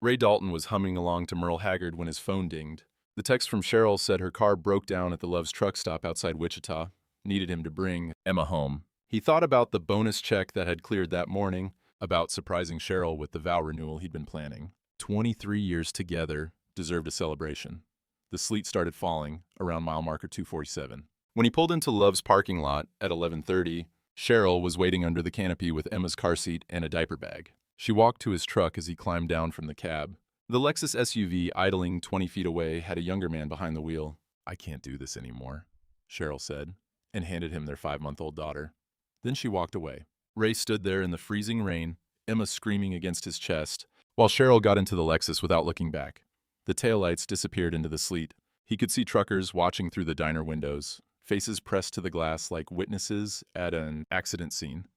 Ray Dalton was humming along to Merle Haggard when his phone dinged. The text from Cheryl said her car broke down at the Love's truck stop outside Wichita, needed him to bring Emma home. He thought about the bonus check that had cleared that morning, about surprising Cheryl with the vow renewal he'd been planning. 23 years together deserved a celebration. The sleet started falling around mile marker 247. When he pulled into Love's parking lot at 11:30, Cheryl was waiting under the canopy with Emma's car seat and a diaper bag. She walked to his truck as he climbed down from the cab. The Lexus SUV idling 20 feet away had a younger man behind the wheel. "I can't do this anymore," Cheryl said, and handed him their 5-month-old daughter. Then she walked away. Ray stood there in the freezing rain, Emma screaming against his chest, while Cheryl got into the Lexus without looking back. The taillights disappeared into the sleet. He could see truckers watching through the diner windows, faces pressed to the glass like witnesses at an accident scene.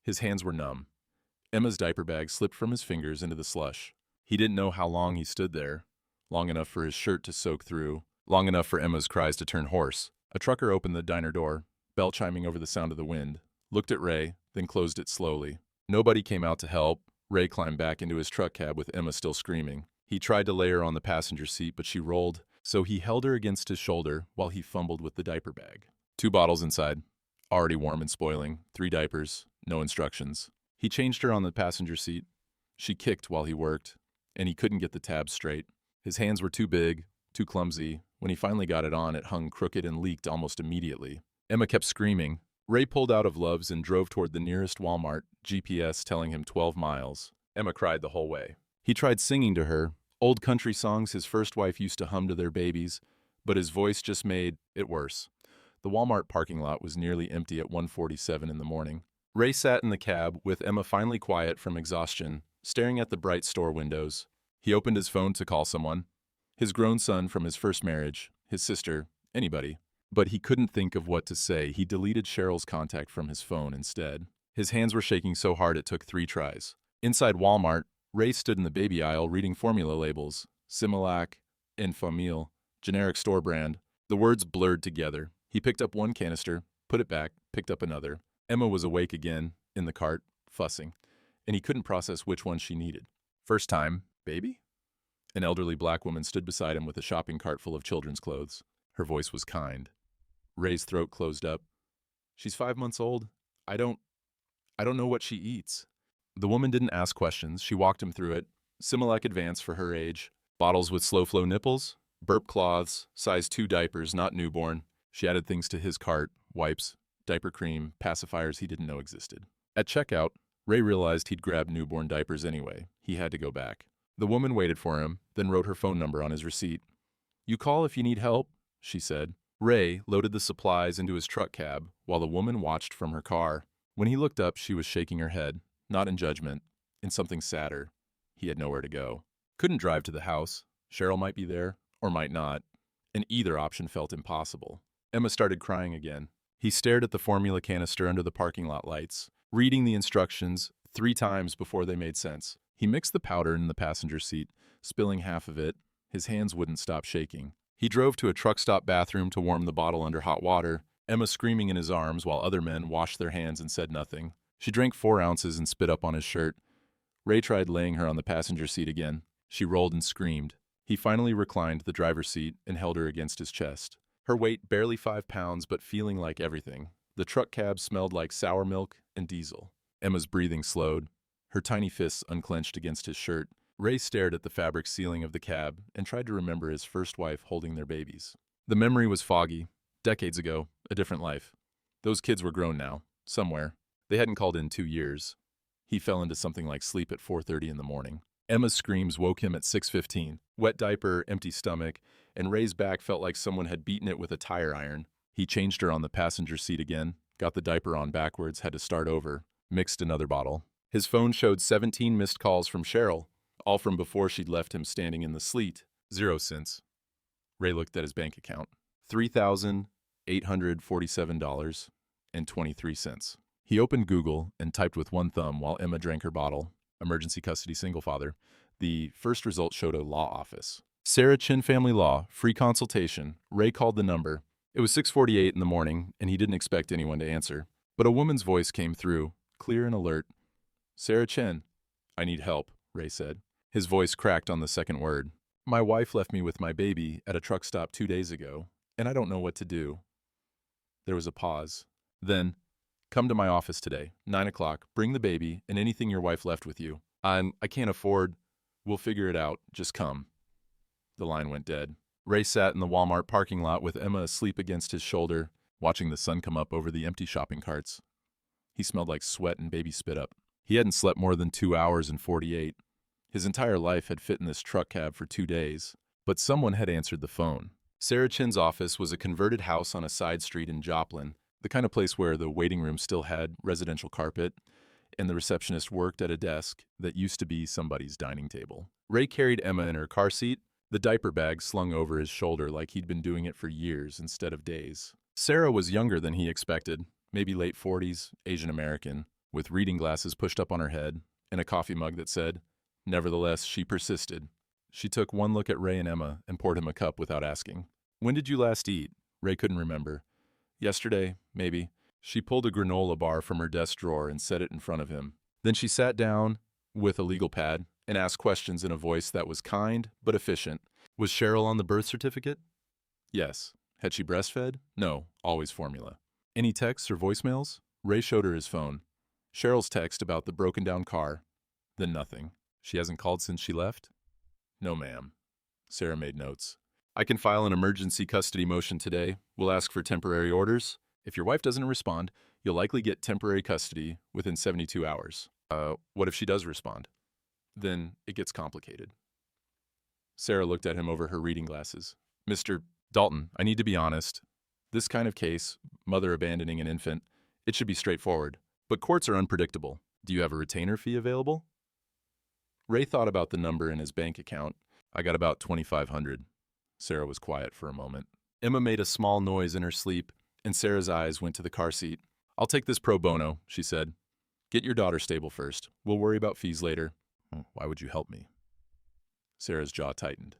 His hands were numb. Emma's diaper bag slipped from his fingers into the slush. He didn't know how long he stood there. Long enough for his shirt to soak through. Long enough for Emma's cries to turn hoarse. A trucker opened the diner door, bell chiming over the sound of the wind, looked at Ray, then closed it slowly. Nobody came out to help. Ray climbed back into his truck cab with Emma still screaming. He tried to lay her on the passenger seat, but she rolled, so he held her against his shoulder while he fumbled with the diaper bag. 2 bottles inside, already warm and spoiling, 3 diapers, no instructions. He changed her on the passenger seat. She kicked while he worked, and he couldn't get the tabs straight. His hands were too big, too clumsy. When he finally got it on, it hung crooked and leaked almost immediately. Emma kept screaming. Ray pulled out of Love's and drove toward the nearest Walmart, GPS telling him 12 miles. Emma cried the whole way. He tried singing to her, old country songs his first wife used to hum to their babies, but his voice just made it worse. The Walmart parking lot was nearly empty at 1:47 in the morning. Ray sat in the cab, with Emma finally quiet from exhaustion, staring at the bright store windows. He opened his phone to call someone. His grown son from his first marriage, his sister, anybody. But he couldn't think of what to say. He deleted Cheryl's contact from his phone instead. His hands were shaking so hard it took 3 tries. Inside Walmart, Ray stood in the baby aisle reading formula labels. Similac, Enfamil, generic store brand. The words blurred together. He picked up one canister, put it back, picked up another. Emma was awake again, in the cart, fussing, and he couldn't process which one she needed. First time, baby? An elderly black woman stood beside him with a shopping cart full of children's clothes. Her voice was kind. Ray's throat closed up. "She's 5 months old. I don't know what she eats." The woman didn't ask questions. She walked him through it. Similac Advance for her age. Bottles with slow flow nipples. Burp cloths. Size 2 diapers, not newborn. She added things to his cart. Wipes, diaper cream, pacifiers he didn't know existed. At checkout, Ray realized he'd grabbed newborn diapers anyway. He had to go back. The woman waited for him, then wrote her phone number on his receipt. "You call if you need help," she said. Ray loaded the supplies into his truck cab while the woman watched from her car. When he looked up, she was shaking her head, not in judgment, in something sadder. He had nowhere to go. Couldn't drive to the house. Cheryl might be there, or might not, and either option felt impossible. Emma started crying again. He stared at the formula canister under the parking lot lights, reading the instructions 3 times before they made sense. He mixed the powder in the passenger seat, spilling half of it. His hands wouldn't stop shaking. He drove to a truck stop bathroom to warm the bottle under hot water, Emma screaming in his arms while other men washed their hands and said nothing. She drank 4 ounces and spit up on his shirt. Ray tried laying her on the passenger seat again. She rolled and screamed. He finally reclined the driver's seat and held her against his chest. Her weight barely 5 pounds, but feeling like everything. The truck cab smelled like sour milk and diesel. Emma's breathing slowed. Her tiny fists unclenched against his shirt. Ray stared at the fabric ceiling of the cab and tried to remember his first wife holding their babies. The memory was foggy. Decades ago, a different life. Those kids were grown now, somewhere. They hadn't called in 2 years. He fell into something like sleep at 4:30 in the morning. Emma's screams woke him at 6:15. Wet diaper, empty stomach, and Ray's back felt like someone had beaten it with a tire iron. He changed her on the passenger seat again, got the diaper on backwards, had to start over, mixed another bottle. His phone showed 17 missed calls from Cheryl, all from before she'd left him standing in the sleet. 0 cents. Ray looked at his bank account. $3,847.23. He opened Google and typed with one thumb while Emma drank her bottle. Emergency custody single father. The first result showed a law office. Sarah Chin Family Law, free consultation. Ray called the number. It was 6:48 in the morning, and he didn't expect anyone to answer. But a woman's voice came through, clear and alert. "Sarah Chin." "I need help," Ray said. His voice cracked on the second word. My wife left me with my baby at a truck stop 2 days ago, and I don't know what to do. There was a pause. Then, come to my office today, 9 o'clock, bring the baby and anything your wife left with you. I can't afford. We'll figure it out. Just come. The line went dead. Ray sat in the Walmart parking lot with Emma asleep against his shoulder, watching the sun come up over the empty shopping carts. He smelled like sweat and baby spit up. He hadn't slept more than 2 hours and 48. His entire life had fit in this truck cab for 2 days. But someone had answered the phone. Sarah Chin's office was a converted house on a side street in Joplin, the kind of place where the waiting room still had residential carpet, and the receptionist worked at a desk that used to be somebody's dining table. Ray carried Emma in her car seat, the diaper bag slung over his shoulder like he'd been doing it for years instead of days. Sarah was younger than he expected, maybe late 40s, Asian American, with reading glasses pushed up on her head and a coffee mug that said, "Nevertheless, she persisted." She took one look at Ray and Emma and poured him a cup without asking. "When did you last eat?" Ray couldn't remember. "Yesterday, maybe." She pulled a granola bar from her desk drawer and set it in front of him. Then she sat down with a legal pad and asked questions in a voice that was kind but efficient. Was Cheryl on the birth certificate? Yes. Had she breastfed? No, always formula. Any texts or voicemails? Ray showed her his phone. Cheryl's text about the broken down car. Then nothing. She hasn't called since she left? No, ma'am. Sarah made notes. I can file an emergency custody motion today. We'll ask for temporary orders. If your wife doesn't respond, you'll likely get temporary custody within 72 hours. What if she does respond? Then it gets complicated. Sarah looked at him over her reading glasses. Mr. Dalton, I need to be honest. This kind of case, mother abandoning an infant, it should be straightforward. But courts are unpredictable. Do you have a retainer fee available? Ray thought about the number in his bank account. I got about $2,500. Sarah was quiet for a moment. Emma made a small noise in her sleep, and Sarah's eyes went to the car seat. I'll take this pro bono, she said. Get your daughter stable first. We'll worry about fees later. Why would you help me? Sarah's jaw tightened.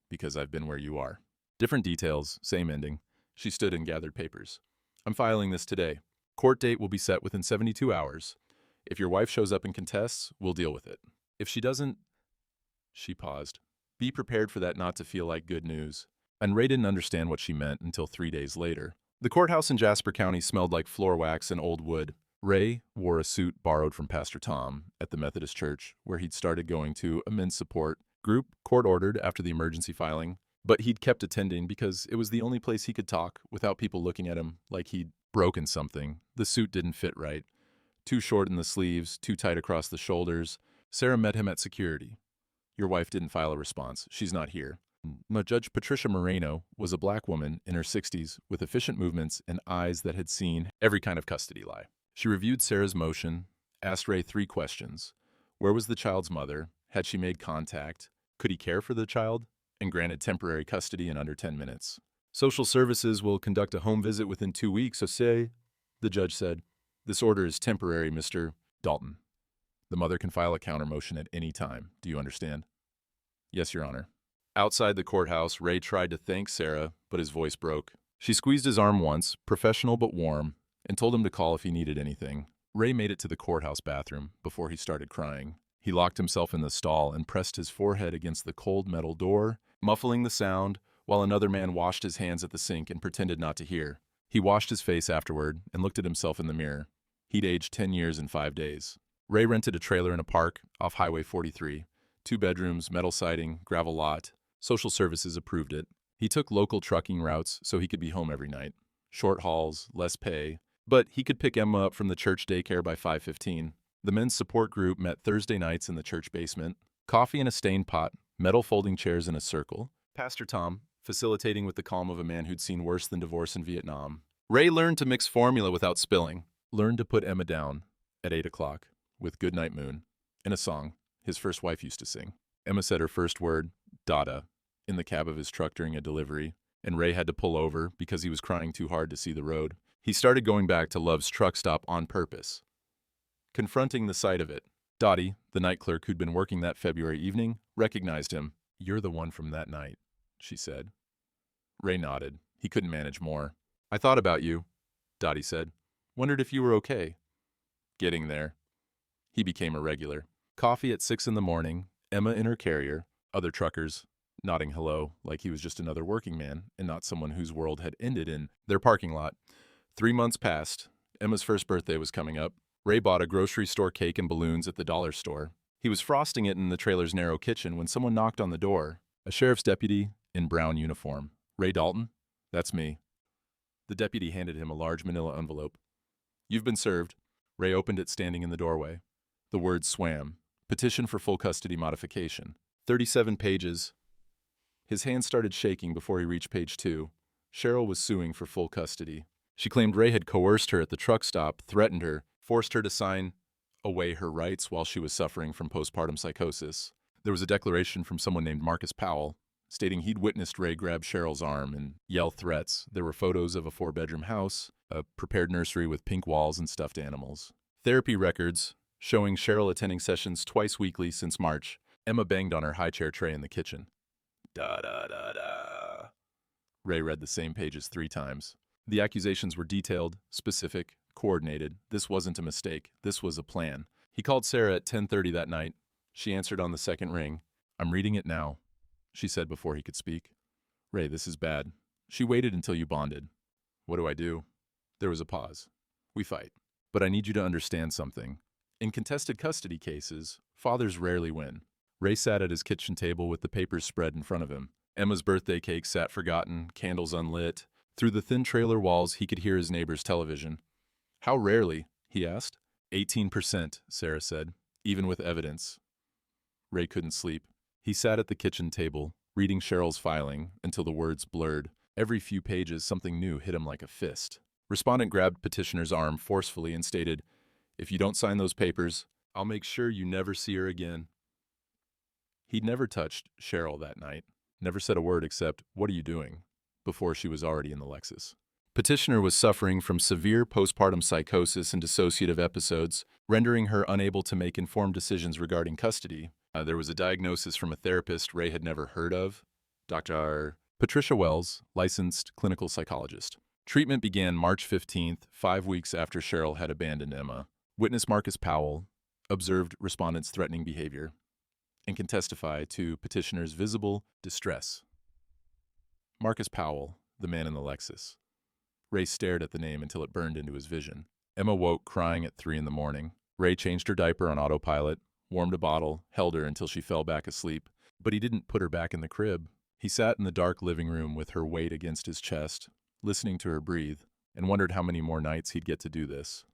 Because I've been where you are. Different details, same ending. She stood and gathered papers. I'm filing this today. Court date will be set within 72 hours. If your wife shows up and contests, we'll deal with it. If she doesn't... She paused. Be prepared for that not to feel like good news. And Ray didn't understand what she meant until 3 days later. The courthouse in Jasper County smelled like floor wax and old wood. Ray wore a suit borrowed from Pastor Tom at the Methodist Church, where he'd started going to a men's support group, court-ordered after the emergency filing. But he'd kept attending because it was the only place he could talk without people looking at him like he'd broken something. The suit didn't fit right. Too short in the sleeves, too tight across the shoulders. Sarah met him at security. Your wife didn't file a response. She's not here. Judge Patricia Moreno was a black woman in her 60s with efficient movements and eyes that had seen every kind of custody lie. She reviewed Sarah's motion, asked Ray 3 questions. Where was the child's mother? Had she made contact? Could he care for the child? And granted temporary custody in under 10 minutes. Social services will conduct a home visit within 2 weeks, so say, the judge said, this order is temporary, Mr. Dalton. The mother can file a counter motion at any time. Do you understand? Yes, Your Honor. Outside the courthouse, Ray tried to thank Sarah, but his voice broke. She squeezed his arm once, professional but warm, and told him to call if he needed anything. Ray made it to the courthouse bathroom before he started crying. He locked himself in the stall and pressed his forehead against the cold metal door, muffling the sound, while another man washed his hands at the sink and pretended not to hear. He washed his face afterward and looked at himself in the mirror. He'd aged 10 years in 5 days. Ray rented a trailer in a park off Highway 43. 2 bedrooms, metal siding, gravel lot. Social services approved it. He took local trucking routes so he could be home every night. Short hauls, less pay. But he could pick Emma up from the church daycare by 5:15. The men's support group met Thursday nights in the church basement. Coffee in a stained pot, metal folding chairs in a circle. Pastor Tom, facilitating with the calm of a man who'd seen worse than divorce in Vietnam. Ray learned to mix formula without spilling. Learned to put Emma down at 8 o'clock with Goodnight Moon in a song his first wife used to sing. Emma said her first word, Dada, in the cab of his truck during a delivery, and Ray had to pull over because he was crying too hard to see the road. He started going back to Love's truck stop on purpose. Confronting the sight of it, Dottie, the night clerk who'd been working that February evening, recognized him. You're the one from that night, she said. Ray nodded. He couldn't manage more. I thought about you, Dottie said. Wondered if you were okay. Getting there. He became a regular. Coffee at 6 in the morning, Emma in her carrier, other truckers nodding hello like he was just another working man and not someone whose world had ended in their parking lot. 3 months passed. Emma's first birthday was coming up. Ray bought a grocery store cake and balloons at the dollar store. He was frosting it in the trailer's narrow kitchen when someone knocked on the door. A sheriff's deputy in brown uniform. Ray Dalton? That's me. The deputy handed him a large manila envelope. You've been served. Ray opened it standing in the doorway. The words swam. Petition for full custody modification. 37 pages. His hand started shaking before he reached page 2. Cheryl was suing for full custody. She claimed Ray had coerced her at the truck stop, threatened her, forced her to sign away her rights while she was suffering from postpartum psychosis. There was a declaration from someone named Marcus Powell, stating he'd witnessed Ray grab Cheryl's arm and yell threats. There were photos of a 4-bedroom house, a prepared nursery with pink walls and stuffed animals. Therapy records showing Cheryl attending sessions twice weekly since March. Emma banged on her high chair tray in the kitchen. Da-da-da-da. Ray read the same pages 3 times. The accusations were detailed, specific, coordinated. This wasn't a mistake. This was a plan. He called Sarah at 10:30 that night. She answered on the second ring. I'm reading it now, she said before he could speak. Ray, this is bad. She waited until you bonded. What do I do? There was a pause. We fight. But I need you to understand something. In contested custody cases, fathers rarely win. Ray sat at his kitchen table with the papers spread in front of him. Emma's birthday cake sat forgotten, candles unlit. Through the thin trailer walls, he could hear his neighbor's television. How rarely? He asked. 18%, Sarah said, even with evidence. Ray couldn't sleep. He sat at the kitchen table, reading Cheryl's filing, until the words blurred. Every few pages, something new hit him like a fist. Respondent grabbed petitioner's arm forcefully and stated, if you don't sign those papers, I'll make sure you never see her again. He'd never touched Cheryl that night, never said a word except, what are you doing? Before she was already in the Lexus. Petitioner was suffering from severe postpartum psychosis and dissociative episodes, rendering her unable to make informed decisions regarding custody. There was a diagnosis from a therapist Ray had never heard of, Dr. Patricia Wells, licensed clinical psychologist. Treatment began March 15th, 5 weeks after Cheryl had abandoned Emma. Witness Marcus Powell observed respondent's threatening behavior and can testify to petitioner's visible distress. Marcus Powell, the man in the Lexus. Ray stared at the name until it burned into his vision. Emma woke crying at 3 in the morning. Ray changed her diaper on autopilot, warmed a bottle, held her until she fell back asleep. But he didn't put her back in the crib. He sat in the dark living room with her weight against his chest, listening to her breathe, and wondered how many more nights he'd get to do this.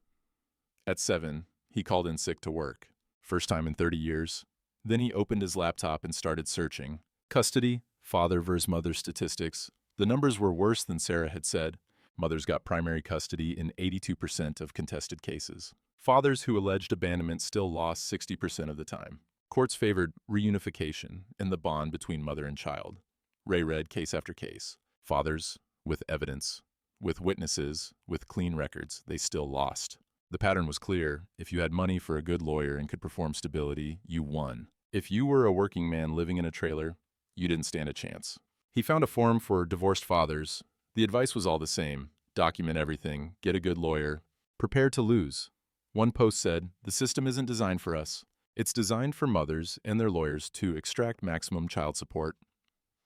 At 7, he called in sick to work. First time in 30 years. Then he opened his laptop and started searching. Custody, father versus mother statistics. The numbers were worse than Sarah had said. Mothers got primary custody in 82% of contested cases. Fathers who alleged abandonment still lost 60% of the time. Courts favored reunification and the bond between mother and child. Ray read case after case. Fathers, with evidence, with witnesses, with clean records, they still lost. The pattern was clear. If you had money for a good lawyer and could perform stability, you won. If you were a working man living in a trailer, you didn't stand a chance. He found a forum for divorced fathers. The advice was all the same. Document everything, get a good lawyer, prepare to lose. One post said, the system isn't designed for us. It's designed for mothers and their lawyers to extract maximum child support.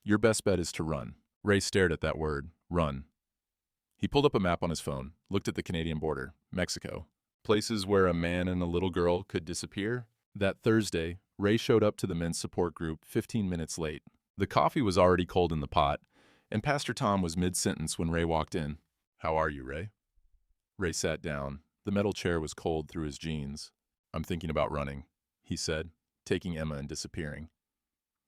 Your best bet is to run. Ray stared at that word, run. He pulled up a map on his phone, looked at the Canadian border, Mexico. Places where a man and a little girl could disappear. That Thursday, Ray showed up to the men's support group 15 minutes late. The coffee was already cold in the pot, and Pastor Tom was mid-sentence when Ray walked in. How are you, Ray? Ray sat down. The metal chair was cold through his jeans. I'm thinking about running, he said, taking Emma and disappearing.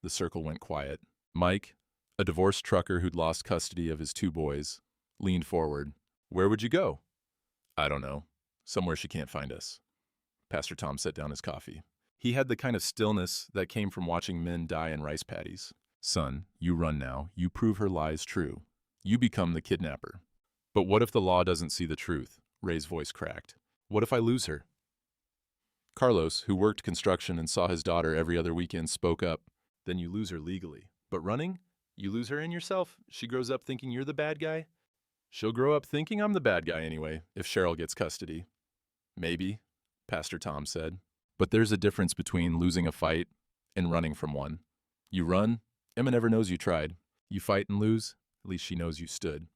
The circle went quiet. Mike, a divorced trucker who'd lost custody of his 2 boys, leaned forward. Where would you go? I don't know. Somewhere she can't find us. Pastor Tom set down his coffee. He had the kind of stillness that came from watching men die in rice paddies. Son, you run now. You prove her lies true. You become the kidnapper. But what if the law doesn't see the truth? Ray's voice cracked. What if I lose her? Carlos, who worked construction and saw his daughter every other weekend, spoke up. Then you lose her legally. But running? You lose her in yourself? She grows up thinking you're the bad guy? She'll grow up thinking I'm the bad guy anyway, if Cheryl gets custody. Maybe, Pastor Tom said. But there's a difference between losing a fight and running from one. You run, Emma never knows you tried. You fight and lose, at least she knows you stood.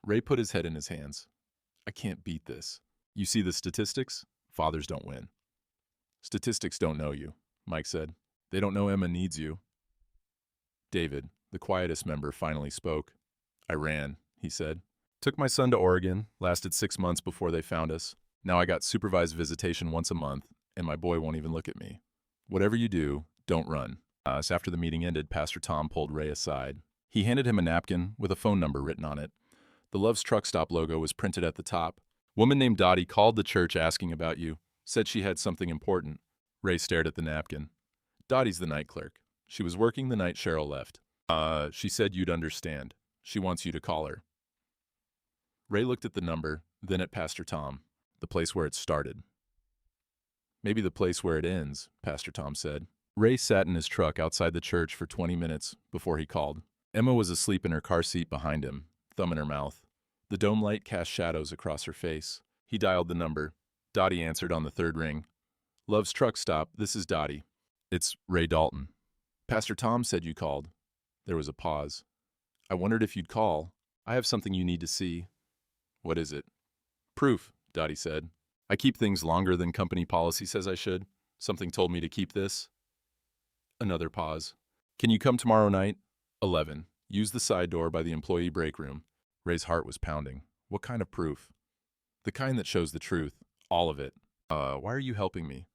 Ray put his head in his hands. I can't beat this. You see the statistics? Fathers don't win. Statistics don't know you, Mike said. They don't know Emma needs you. David, the quietest member, finally spoke. I ran, he said. Took my son to Oregon, lasted 6 months before they found us. Now I got supervised visitation once a month, and my boy won't even look at me. Whatever you do, don't run. After the meeting ended, Pastor Tom pulled Ray aside. He handed him a napkin with a phone number written on it. The Love's Truck Stop logo was printed at the top. Woman named Dottie called the church asking about you. Said she had something important. Ray stared at the napkin. Dottie's the night clerk. She was working the night Cheryl left. She said you'd understand. She wants you to call her. Ray looked at the number, then at Pastor Tom, the place where it started. Maybe the place where it ends, Pastor Tom said. Ray sat in his truck outside the church for 20 minutes before he called. Emma was asleep in her car seat behind him, thumb in her mouth. The dome light cast shadows across her face. He dialed the number. Dottie answered on the third ring. Love's Truck Stop, this is Dottie. It's Ray Dalton. Pastor Tom said you called. There was a pause. I wondered if you'd call. I have something you need to see. What is it? Proof, Dottie said. I keep things longer than company policy says I should. Something told me to keep this. Another pause. Can you come tomorrow night? 11. Use the side door by the employee break room. Ray's heart was pounding. What kind of proof? The kind that shows the truth. All of it. Why are you helping me?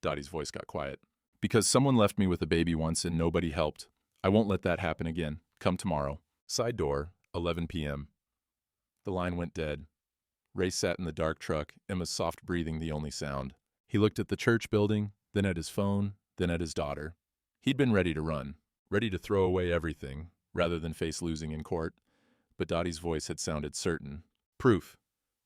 Dottie's voice got quiet. Because someone left me with a baby once and nobody helped. I won't let that happen again. Come tomorrow. Side door, 11 p.m. The line went dead. Ray sat in the dark truck, Emma's soft breathing the only sound. He looked at the church building, then at his phone, then at his daughter. He'd been ready to run, ready to throw away everything, rather than face losing in court. But Dottie's voice had sounded certain. Proof.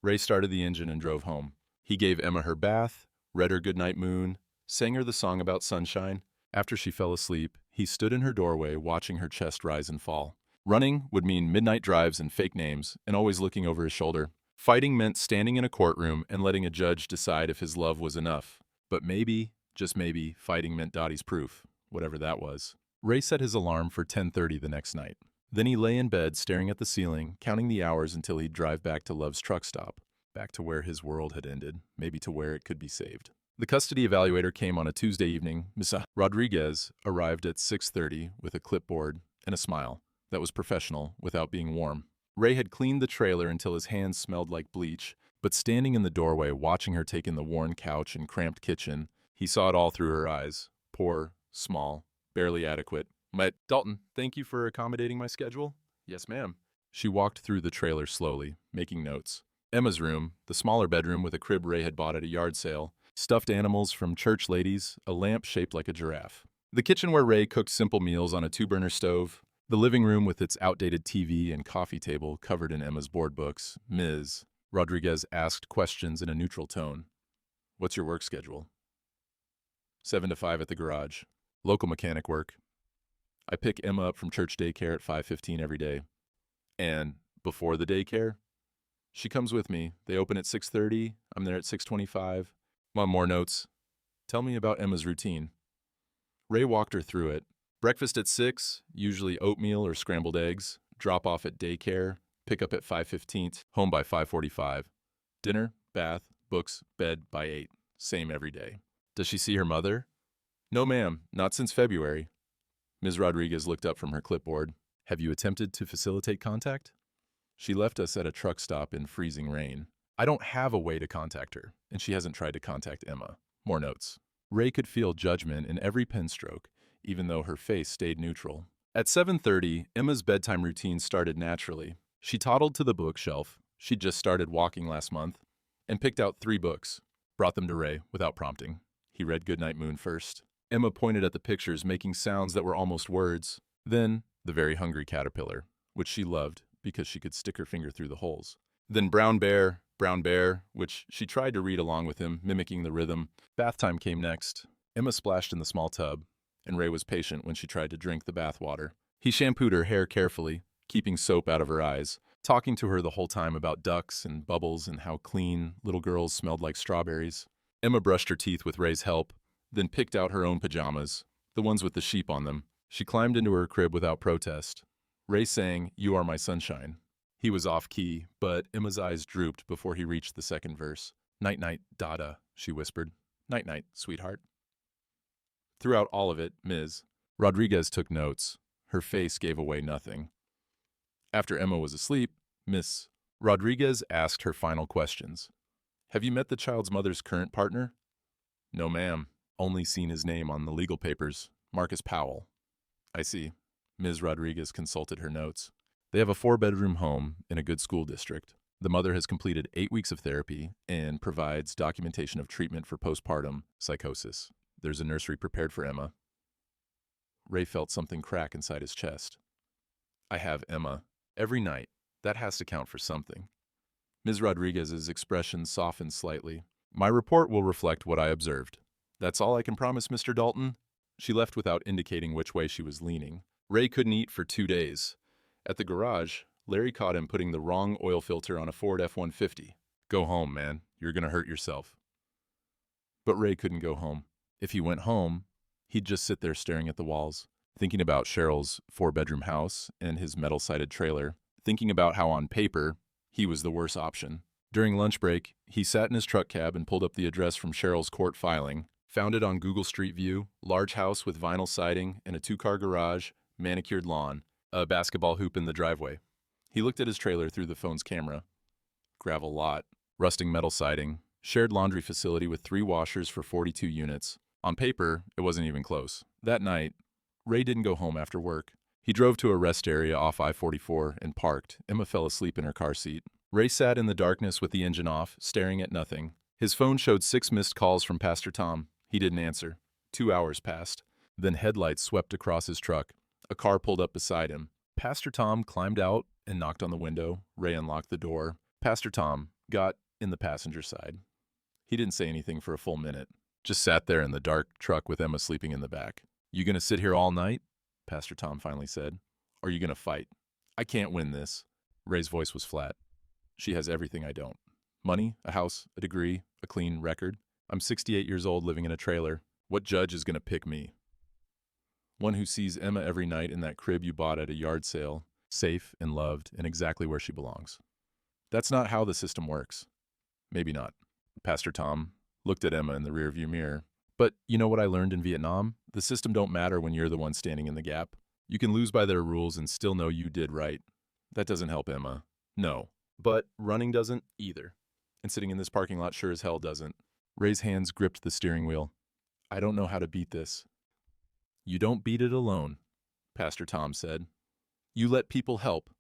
Ray started the engine and drove home. He gave Emma her bath, read her goodnight moon, sang her the song about sunshine. After she fell asleep, he stood in her doorway watching her chest rise and fall. Running would mean midnight drives and fake names, and always looking over his shoulder. Fighting meant standing in a courtroom and letting a judge decide if his love was enough. But maybe, just maybe, fighting meant Dottie's proof, whatever that was. Ray set his alarm for 10:30 the next night. Then he lay in bed staring at the ceiling, counting the hours until he'd drive back to Love's Truck Stop. Back to where his world had ended, maybe to where it could be saved. The custody evaluator came on a Tuesday evening. Ms. Rodriguez arrived at 6:30 with a clipboard and a smile that was professional without being warm. Ray had cleaned the trailer until his hands smelled like bleach, but standing in the doorway watching her take in the worn couch and cramped kitchen, he saw it all through her eyes. Poor, small, barely adequate. Dalton, thank you for accommodating my schedule. Yes, ma'am. She walked through the trailer slowly, making notes. Emma's room, the smaller bedroom with a crib Ray had bought at a yard sale, stuffed animals from church ladies, a lamp shaped like a giraffe. The kitchen where Ray cooked simple meals on a 2-burner stove, the living room with its outdated TV and coffee table covered in Emma's board books. Ms. Rodriguez asked questions in a neutral tone. What's your work schedule? 7 to 5 at the garage. Local mechanic work. I pick Emma up from church daycare at 5:15 every day. And before the daycare? She comes with me. They open at 6:30. I'm there at 6:25. Want more notes? Tell me about Emma's routine. Ray walked her through it. Breakfast at 6, usually oatmeal or scrambled eggs. Drop off at daycare. Pick up at 5:15. Home by 5:45. Dinner, bath, books, bed by 8. Same every day. Does she see her mother? No, ma'am. Not since February. Ms. Rodriguez looked up from her clipboard. Have you attempted to facilitate contact? She left us at a truck stop in freezing rain. I don't have a way to contact her, and she hasn't tried to contact Emma. More notes. Ray could feel judgment in every pen stroke, even though her face stayed neutral. At 7:30, Emma's bedtime routine started naturally. She toddled to the bookshelf. She'd just started walking last month, and picked out 3 books. Brought them to Ray without prompting. He read Goodnight Moon first. Emma pointed at the pictures, making sounds that were almost words. Then, The Very Hungry Caterpillar, which she loved because she could stick her finger through the holes. Then Brown Bear, which she tried to read along with him, mimicking the rhythm. Bath time came next. Emma splashed in the small tub, and Ray was patient when she tried to drink the bath water. He shampooed her hair carefully, keeping soap out of her eyes, talking to her the whole time about ducks and bubbles and how clean little girls smelled like strawberries. Emma brushed her teeth with Ray's help, then picked out her own pajamas, the ones with the sheep on them. She climbed into her crib without protest. Ray sang, "You Are My Sunshine." He was off-key, but Emma's eyes drooped before he reached the second verse. "Night-night, Dada," she whispered. "Night-night, sweetheart." Throughout all of it, Ms. Rodriguez took notes. Her face gave away nothing. After Emma was asleep, Miss Rodriguez asked her final questions. "Have you met the child's mother's current partner?" "No, ma'am. Only seen his name on the legal papers. Marcus Powell." "I see." Ms. Rodriguez consulted her notes. "They have a 4-bedroom home in a good school district. The mother has completed 8 weeks of therapy and provides documentation of treatment for postpartum psychosis. There's a nursery prepared for Emma." Ray felt something crack inside his chest. "I have Emma. Every night. That has to count for something." Ms. Rodriguez's expression softened slightly. "My report will reflect what I observed. That's all I can promise, Mr. Dalton." She left without indicating which way she was leaning. Ray couldn't eat for 2 days. At the garage, Larry caught him putting the wrong oil filter on a Ford F-150. "Go home, man. You're gonna hurt yourself." But Ray couldn't go home. If he went home, he'd just sit there staring at the walls, thinking about Cheryl's 4-bedroom house and his metal-sided trailer, thinking about how on paper, he was the worst option. During lunch break, he sat in his truck cab and pulled up the address from Cheryl's court filing, found it on Google Street View, large house with vinyl siding and a 2-car garage, manicured lawn, a basketball hoop in the driveway. He looked at his trailer through the phone's camera. Gravel lot, rusting metal siding, shared laundry facility with 3 washers for 42 units. On paper, it wasn't even close. That night, Ray didn't go home after work. He drove to a rest area off I-44 and parked. Emma fell asleep in her car seat. Ray sat in the darkness with the engine off, staring at nothing. His phone showed 6 missed calls from Pastor Tom. He didn't answer. 2 hours passed. Then headlights swept across his truck. A car pulled up beside him. Pastor Tom climbed out and knocked on the window. Ray unlocked the door. Pastor Tom got in the passenger side. He didn't say anything for a full minute. Just sat there in the dark truck with Emma sleeping in the back. "You gonna sit here all night?" Pastor Tom finally said. "Or are you gonna fight?" "I can't win this." Ray's voice was flat. "She has everything I don't. Money, a house, a degree, a clean record. I'm 68 years old living in a trailer. What judge is gonna pick me? One who sees Emma every night in that crib you bought at a yard sale, safe and loved and exactly where she belongs. That's not how the system works." "Maybe not." Pastor Tom looked at Emma in the rearview mirror. "But you know what I learned in Vietnam? The system don't matter when you're the one standing in the gap. You can lose by their rules and still know you did right. That doesn't help Emma." "No. But running doesn't either. And sitting in this parking lot sure as hell doesn't." Ray's hands gripped the steering wheel. "I don't know how to beat this." "You don't beat it alone," Pastor Tom said. "You let people help.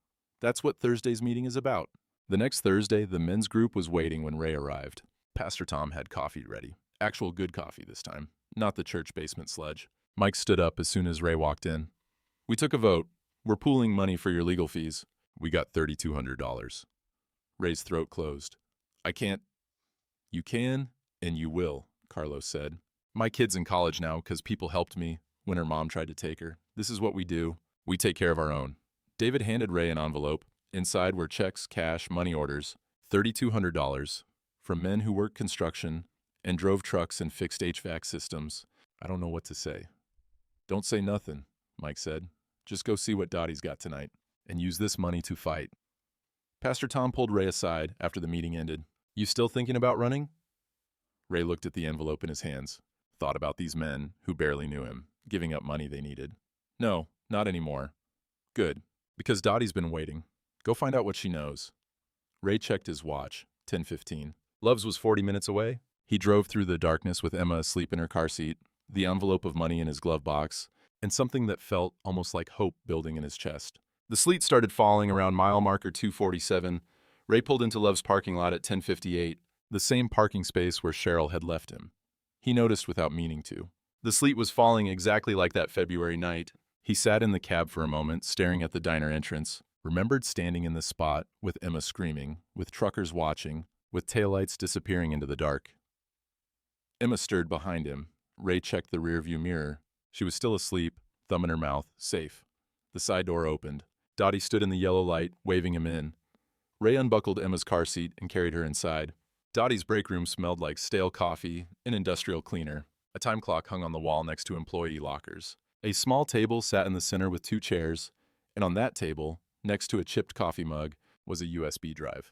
That's what Thursday's meeting is about." The next Thursday, the men's group was waiting when Ray arrived. Pastor Tom had coffee ready. Actual good coffee this time, not the church basement sludge. Mike stood up as soon as Ray walked in. "We took a vote. We're pooling money for your legal fees. We got $3,200. Ray's throat closed. "I can't." "You can, and you will," Carlos said. "My kid's in college now because people helped me when her mom tried to take her. This is what we do. We take care of our own." David handed Ray an envelope. Inside were checks, cash, money orders. $3,200 from men who worked construction and drove trucks and fixed HVAC systems. "I don't know what to say." "Don't say nothing," Mike said. "Just go see what Dottie's got tonight and use this money to fight." Pastor Tom pulled Ray aside after the meeting ended. "You still thinking about running?" Ray looked at the envelope in his hands, thought about these men who barely knew him, giving up money they needed. "No, not anymore." "Good, because Dottie's been waiting. Go find out what she knows." Ray checked his watch, 10:15. Love's was 40 minutes away. He drove through the darkness with Emma asleep in her car seat, the envelope of money in his glove box, and something that felt almost like hope building in his chest. The sleet started falling around mile marker 247. Ray pulled into Love's parking lot at 10:58, the same parking space where Cheryl had left him. He noticed without meaning to. The sleet was falling exactly like that February night. He sat in the cab for a moment, staring at the diner entrance, remembered standing in the spot with Emma screaming, with truckers watching, with taillights disappearing into the dark. Emma stirred behind him. Ray checked the rearview mirror. She was still asleep, thumb in her mouth, safe. The side door opened. Dottie stood in the yellow light, waving him in. Ray unbuckled Emma's car seat and carried her inside. Dottie's break room smelled like stale coffee and industrial cleaner. A time clock hung on the wall next to employee lockers. A small table sat in the center with 2 chairs, and on that table, next to a chipped coffee mug, was a USB drive.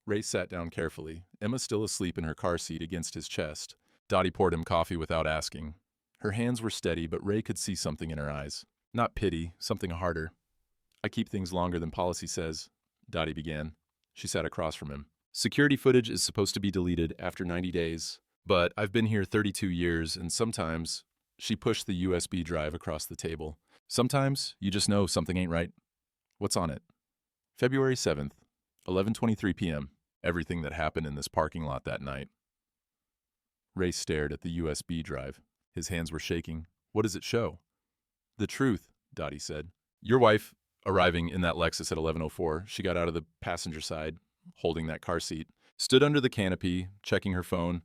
Ray sat down carefully, Emma still asleep in her car seat against his chest. Dottie poured him coffee without asking. Her hands were steady, but Ray could see something in her eyes. Not pity, something harder. "I keep things longer than policy says," Dottie began. She sat across from him. "Security footage is supposed to be deleted after 90 days, but I've been here 32 years, and sometimes—" She pushed the USB drive across the table. "Sometimes you just know something ain't right." "What's on it?" "February 7th, 11:23 p.m. Everything that happened in this parking lot that night." Ray stared at the USB drive. His hands were shaking. "What does it show?" "The truth," Dottie said. "Your wife, arriving in that Lexus at 11:04, she got out of the passenger side, holding that car seat, stood under the canopy, checking her phone,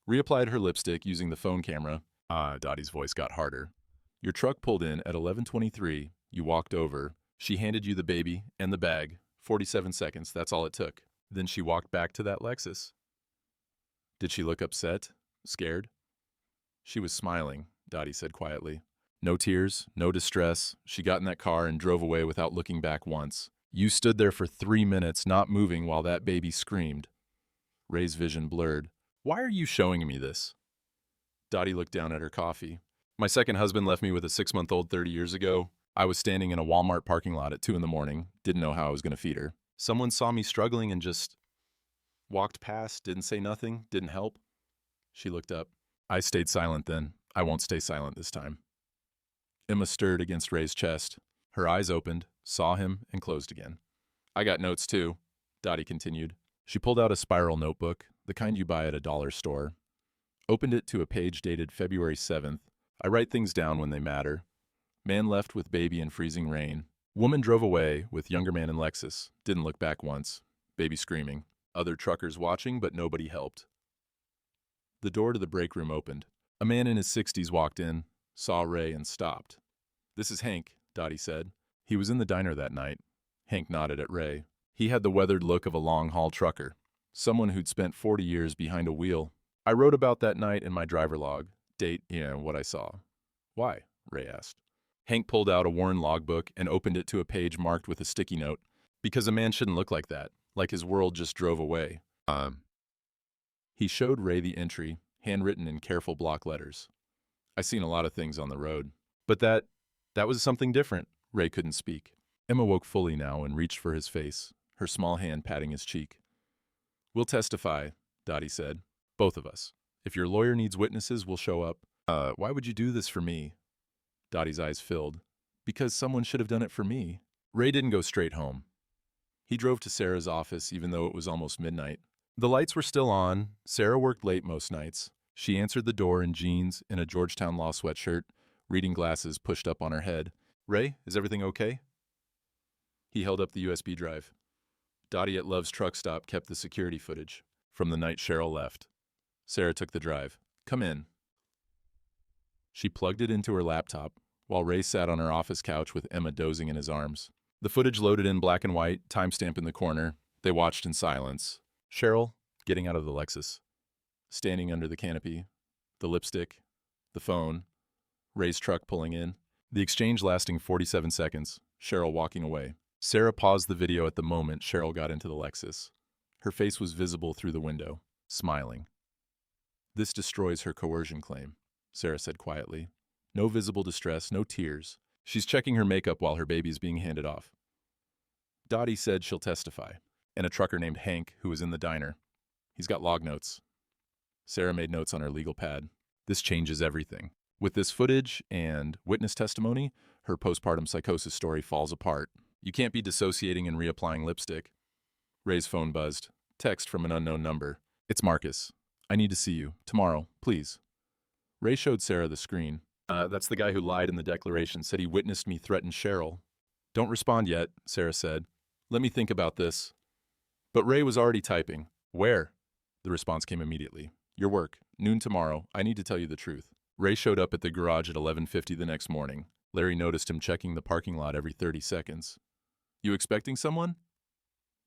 reapplied her lipstick using the phone camera." Dottie's voice got harder. "Your truck pulled in at 11:23, you walked over, she handed you the baby and the bag, 47 seconds, that's all it took. Then she walked back to that Lexus." "Did she look upset? Scared?" "She was smiling," Dottie said quietly. "No tears, no distress. She got in that car and drove away without looking back once. You stood there for 3 minutes, not moving while that baby screamed." Ray's vision blurred. "Why are you showing me this?" Dottie looked down at her coffee. "My second husband left me with a 6-month-old 30 years ago. I was standing in a Walmart parking lot at 2 in the morning, didn't know how I was going to feed her. Someone saw me struggling and just walked past, didn't say nothing, didn't help." She looked up. "I stayed silent then. I won't stay silent this time." Emma stirred against Ray's chest. Her eyes opened, saw him, and closed again. "I got notes too," Dottie continued. She pulled out a spiral notebook, the kind you buy at a dollar store. Opened it to a page dated February 7th. "I write things down when they matter. Man left with baby in freezing rain. Woman drove away with younger man in Lexus. Didn't look back once. Baby screaming. Other truckers watching, but nobody helped." The door to the break room opened. A man in his 60s walked in, saw Ray, and stopped. "This is Hank," Dottie said. "He was in the diner that night." Hank nodded at Ray. He had the weathered look of a long-haul trucker, someone who'd spent 40 years behind a wheel. "I wrote about that night in my driver log. Date, what I saw." "Why?" Ray asked. Hank pulled out a worn logbook and opened it to a page marked with a sticky note. "Because a man shouldn't look like that, like his world just drove away." He showed Ray the entry, handwritten in careful block letters. "I seen a lot of things on the road. But that was something different." Ray couldn't speak. Emma woke fully now and reached for his face, her small hand patting his cheek. "We'll testify," Dottie said. "Both of us. If your lawyer needs witnesses, we'll show up." Why would you do this for me?" Dottie's eyes filled. "Because someone should have done it for me." Ray didn't go straight home. He drove to Sarah's office even though it was almost midnight. The lights were still on. Sarah worked late most nights. She answered the door in jeans and a Georgetown Law sweatshirt, reading glasses pushed up on her head. "Ray, is everything okay?" He held up the USB drive. Dottie at Love's truck stop kept the security footage from the night Cheryl left. Sarah took the drive. "Come in." She plugged it into her laptop, while Ray sat on her office couch with Emma dozing in his arms. The footage loaded in black and white, timestamp in the corner. They watched in silence. Cheryl, getting out of the Lexus. Standing under the canopy. The lipstick. The phone. Ray's truck pulling in. The exchange lasting 47 seconds. Cheryl walking away. Sarah paused the video at the moment Cheryl got into the Lexus. Her face was visible through the window, smiling. "This destroys her coercion claim," Sarah said quietly. "No visible distress, no tears. She's checking her makeup while her baby's being handed off." Dottie said she'll testify, and a trucker named Hank who was in the diner. He's got log notes. Sarah made notes on her legal pad. This changes everything. With this footage and witness testimony, her postpartum psychosis story falls apart. You can't be dissociating and reapplying lipstick. Ray's phone buzzed. Text from an unknown number. "It's Marcus. I need to see you. Tomorrow, please." Ray showed Sarah the screen. That's the guy who lied in the declaration, said he witnessed me threaten Cheryl." "Don't respond yet," Sarah said. "Let me think about this." But Ray was already typing. "Where?" The response came immediately. "Your work. Noon tomorrow. I need to tell you the truth." Ray showed up at the garage at 11:50 the next morning. Larry noticed him checking the parking lot every 30 seconds. "You expecting someone?"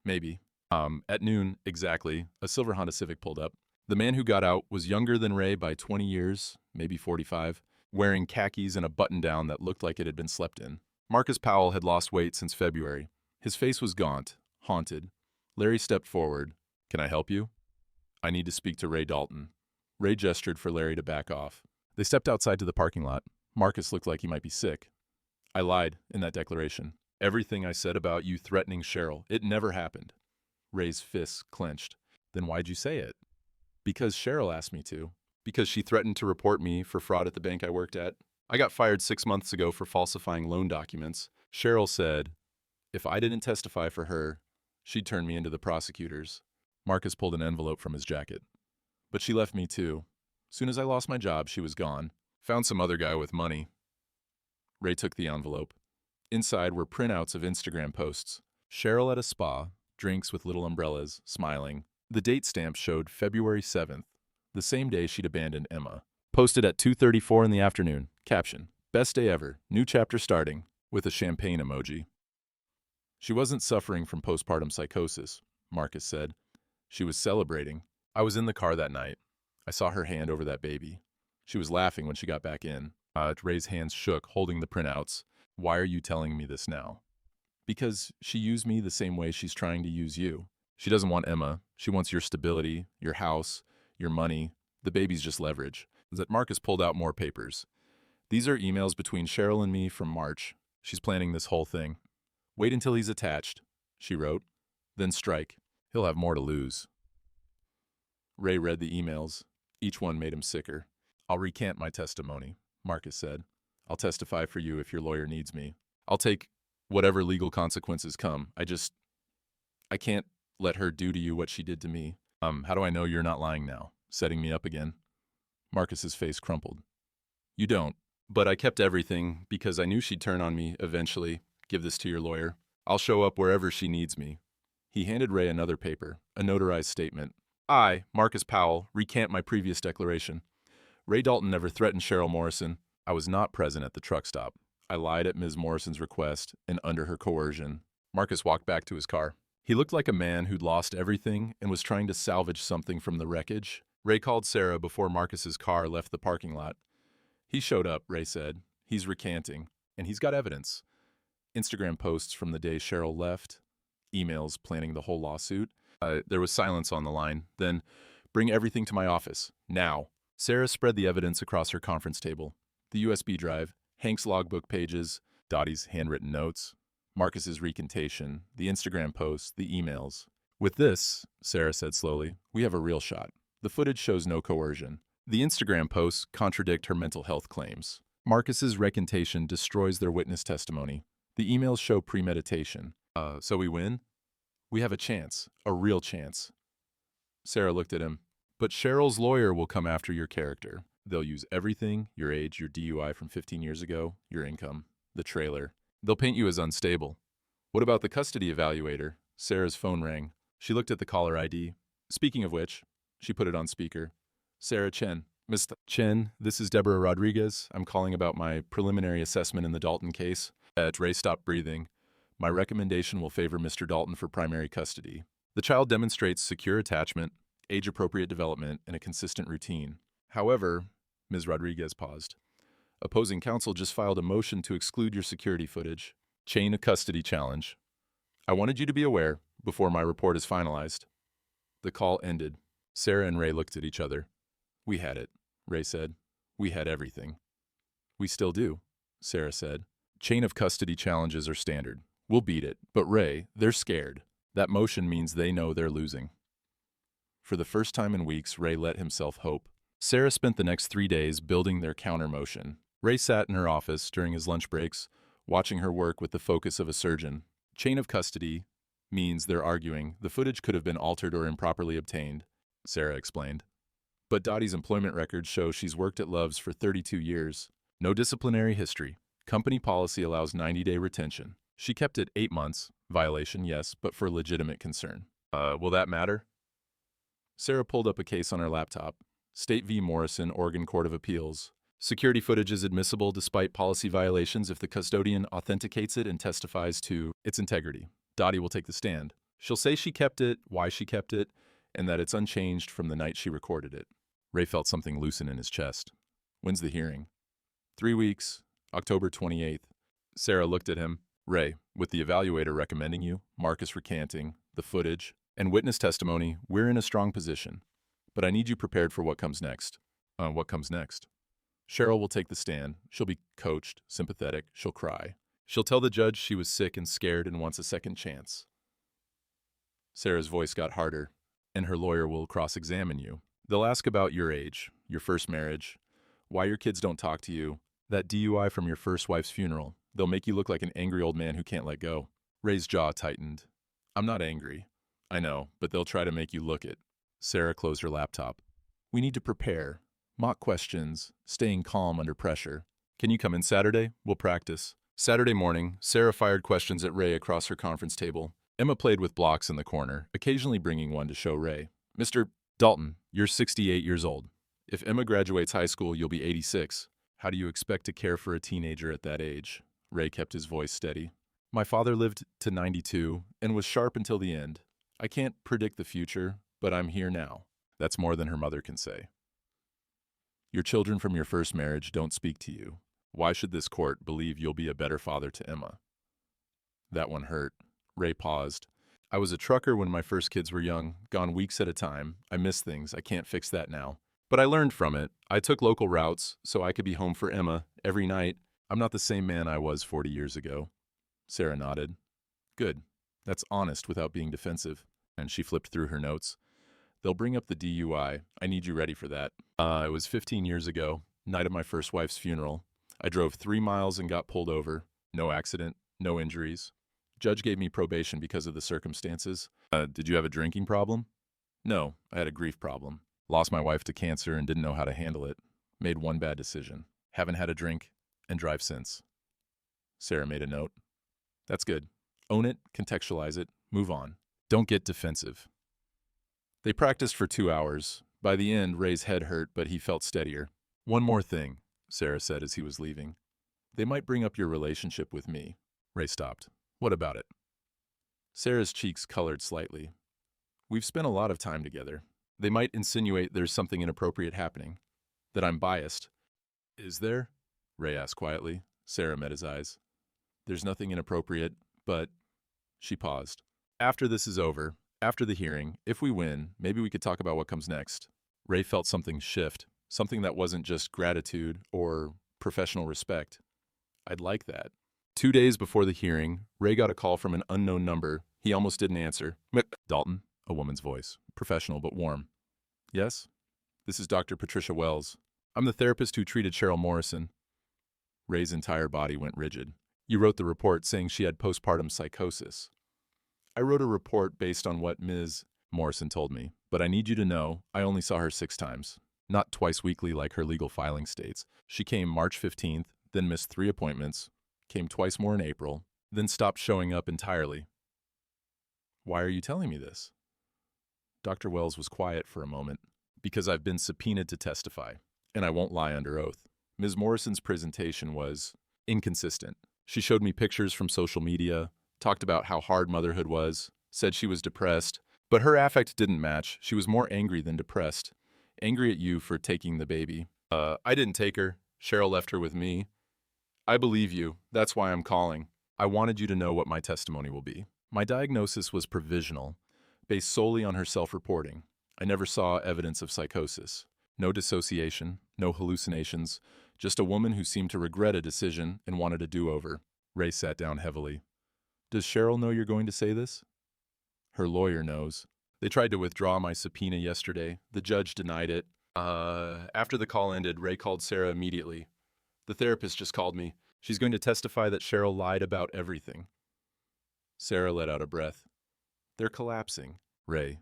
"Maybe." At noon, exactly, a silver Honda Civic pulled up. The man who got out was younger than Ray by 20 years, maybe 45, wearing khakis and a button-down that looked like it had been slept in. Marcus Powell had lost weight since February. His face was gaunt, haunted. Larry stepped forward. "Can I help you?" "I need to speak to Ray Dalton." Ray gestured for Larry to back off. They stepped outside to the parking lot. Marcus looked like he might be sick. "I lied in that declaration. Everything I said about you threatening Cheryl, it never happened." Ray's fists clenched. "Then why'd you say it?" "Because Cheryl asked me to. Because she threatened to report me for fraud at the bank I worked at. I got fired 6 months ago for falsifying loan documents. Cheryl said if I didn't testify for her, she'd turn me into the prosecutors." Marcus pulled an envelope from his jacket. "But she left me too. Soon as I lost my job, she was gone. Found some other guy with money." Ray took the envelope. Inside were printouts of Instagram posts. Cheryl at a spa, drinks with little umbrellas, smiling. The date stamp showed February 7th, the same day she'd abandoned Emma. Posted at 2:34 in the afternoon. Caption: "Best day ever. New chapter starting," with a champagne emoji. "She wasn't suffering from postpartum psychosis," Marcus said. "She was celebrating. I was in the car that night. I saw her hand over that baby. She was laughing when she got back in." Ray's hands shook, holding the printouts. "Why are you telling me this now?" "Because she used me the same way she's trying to use you. She doesn't want Emma. She wants your stability, your house, your money. The baby's just leverage." Marcus pulled out more papers. "These are emails between Cheryl and me from March. She's planning this whole thing. Wait until he's attached," she wrote. "Then strike. He'll have more to lose." Ray read the emails. Each one made him sicker. "I'll recant my testimony," Marcus said. "I'll testify for you if your lawyer needs me. I'll take whatever legal consequences come. I can't let her do to you what she did to me. How do I know you're not lying now? Setting me up again?" Marcus's face crumpled. "You don't. But I kept everything because I knew she'd turn on me eventually. Give this to your lawyer. I'll show up wherever she needs me." He handed Ray another paper, a notarized statement. "I, Marcus Powell, recant my previous declaration. Ray Dalton never threatened Cheryl Morrison. I was not present at the truck stop. I lied at Ms. Morrison's request and under her coercion." Marcus walked back to his car. He looked like a man who'd lost everything and was trying to salvage something from the wreckage. Ray called Sarah before Marcus's car left the parking lot. "He showed up," Ray said. "He's recanting, and he's got evidence. Instagram posts from the day Cheryl left, emails planning the whole lawsuit." There was silence on the line. Then, "Bring everything to my office, now." Sarah spread the evidence across her conference table. The USB drive, Hank's logbook pages, Dottie's handwritten notes, Marcus's recantation, the Instagram posts, the emails. "With this," Sarah said slowly, "we have a real shot. The footage shows no coercion. The Instagram posts contradict her mental health claims. Marcus's recantation destroys their witness testimony. The emails show premeditation. So we win? We have a chance, a real chance." Sarah looked at him. "But Cheryl's lawyer will come after your character. They'll use everything, your age, your DUI from 15 years ago, your income, the trailer. They'll paint you as unstable." "What about the custody evaluator?" Sarah's phone rang. She looked at the caller ID. "Speaking of which," she put it on speaker. "Sarah Chen." "Miss Chen, this is Deborah Rodriguez. I'm calling about my preliminary assessment in the Dalton case." Ray stopped breathing. "My recommendation will favor Mr. Dalton for primary custody. The child demonstrates secure attachment, age-appropriate development, and a consistent routine. However," Ms. Rodriguez paused, "opposing counsel just filed a motion to exclude your security footage. Chain of custody challenge. I wanted you to be aware before my report is finalized." The call ended. Sarah and Ray looked at each other. "We had it," Ray said. "We had everything." "We still do," Sarah said. "Chain of custody challenges are standard. We'll beat it. But Ray, they're scared. That motion means they know they're losing." For the first time in weeks, Ray let himself hope. Sarah spent the next 3 days building their counter motion. Ray sat in her office during his lunch breaks, watching her work with the focus of a surgeon. Chain of custody means, they're arguing, the footage could have been altered or improperly obtained, Sarah explained. But Dottie's employment records show she's worked at Love's for 32 years. No disciplinary history. Company policy allows 90-day retention. She kept it 8 months. Violation, yes, but for legitimate concern. Will that matter? Sarah pulled up a case on her laptop. State v. Morrison, Oregon Court of Appeals. Security footage is admissible despite policy violations if the custodian authenticates it and testifies to its integrity. Dottie will take the stand. She'll say she kept it, why she kept it, and that it's unchanged from the night she recorded it. Ray felt something loosen in his chest. When's the hearing? 3 weeks, October 28th. Sarah looked at him. Ray, with the evaluator recommending you, Marcus recanting, the footage, and witness testimony, we're in a strong position. But I need you prepared for what comes next. What comes next? Cheryl will take the stand. She'll be coached, sympathetic. She'll cry. She'll tell the judge she was sick and scared and wants a second chance. Sarah's voice got harder, and her lawyer will cross-examine you. They'll ask about your age, your first marriage, why your kids don't talk to you, that DUI from your first wife's funeral. They'll make you look like an angry old man who can't let go. Ray's jaw tightened. I'm not angry. I know, but they'll try to make you look it. Sarah closed her laptop. We need to prepare. Mock questions, staying calm under pressure. Can you come in Saturday? We'll practice. Saturday morning, Sarah fired questions at Ray across her conference table. Emma played with blocks in the corner, occasionally bringing one to show Ray. Mr. Dalton, you're 68 years old. If Emma graduates high school, you'll be 86. How do you expect to care for a teenager at that age? Ray kept his voice steady. My father lived to 92 and was sharp until the end. I can't predict the future, but I'm here now. That's more than her mother can say. Your children from your first marriage don't speak to you. Why should this court believe you'll be a better father to Emma? That one hurt. Ray paused. I was a trucker when my first kids were young, gone weeks at a time. I miss things. I can't fix that now. But I learned from it. I took local routes so I could be home for Emma every night. I'm not the same man I was 40 years ago. Sarah nodded. Good. That's honest without being defensive. And she flipped through her notes. They'll bring up the DUI. I need you ready for that. It was 15 years ago, night of my first wife's funeral. I drove 3 miles and got pulled over. No accident, no injuries. Judge gave me probation because of the circumstances. Did you have a drinking problem? No, I had a grief problem. Lost my wife to cancer and didn't know how to handle it. Made one bad decision. Haven't had a drink and drive since. Sarah made a note. That's good. Own it, contextualize it, move on. Don't get defensive. They practiced for 2 hours. By the end, Ray's head hurt, but he felt steadier. One more thing, Sarah said as he was leaving. They might bring up your relationship with me. Ray stopped. What about it? Sarah's cheeks colored slightly. We've spent a lot of time together. They might insinuate there's something inappropriate happening. That I'm biased. Is there? Ray asked quietly. Sarah met his eyes. There's nothing inappropriate, but... She paused. After this is over, after the hearing, if we win, maybe we could talk about what comes next. Ray felt something shift, something that wasn't just gratitude or professional respect. I'd like that. 2 days before the hearing, Ray got a call from an unknown number. He almost didn't answer. Dalton, a woman's voice, professional but warm. Yes? This is Dr. Patricia Wells. I'm the therapist who treated Cheryl Morrison. Ray's entire body went rigid. You wrote the report saying she had postpartum psychosis. I wrote a report based on what Ms. Morrison told me, but I need you to know I only saw her 6 times. Not twice weekly like her legal filing states. She came March 15th, then missed 3 appointments, came twice more in April, then stopped showing up entirely. Why are you telling me this? Dr. Wells was quiet for a moment. Because I've been subpoenaed to testify, and I won't lie under oath. Ms. Morrison's presentation was inconsistent. She showed me pictures from social media, talked about how hard motherhood was, said she was depressed, but her affect didn't match. She was more angry than depressed. Angry at you for taking the baby. I didn't take her. Cheryl left her with me. I believe you. That's why I'm calling. I wanted you to know what my testimony will be. My diagnosis was provisional, based solely on her self-reporting. I never saw evidence of psychosis. No dissociation, no hallucinations, just a woman who seemed to regret a decision and wanted a do-over. Ray sat down heavily. Does Cheryl know you're going to say this? Her lawyer knows. They tried to withdraw my subpoena yesterday. The judge denied it. After the call ended, Ray called Sarah immediately. The therapist just called me. She's going to testify that Cheryl lied about everything. Sarah let out a breath. They're collapsing. Ray,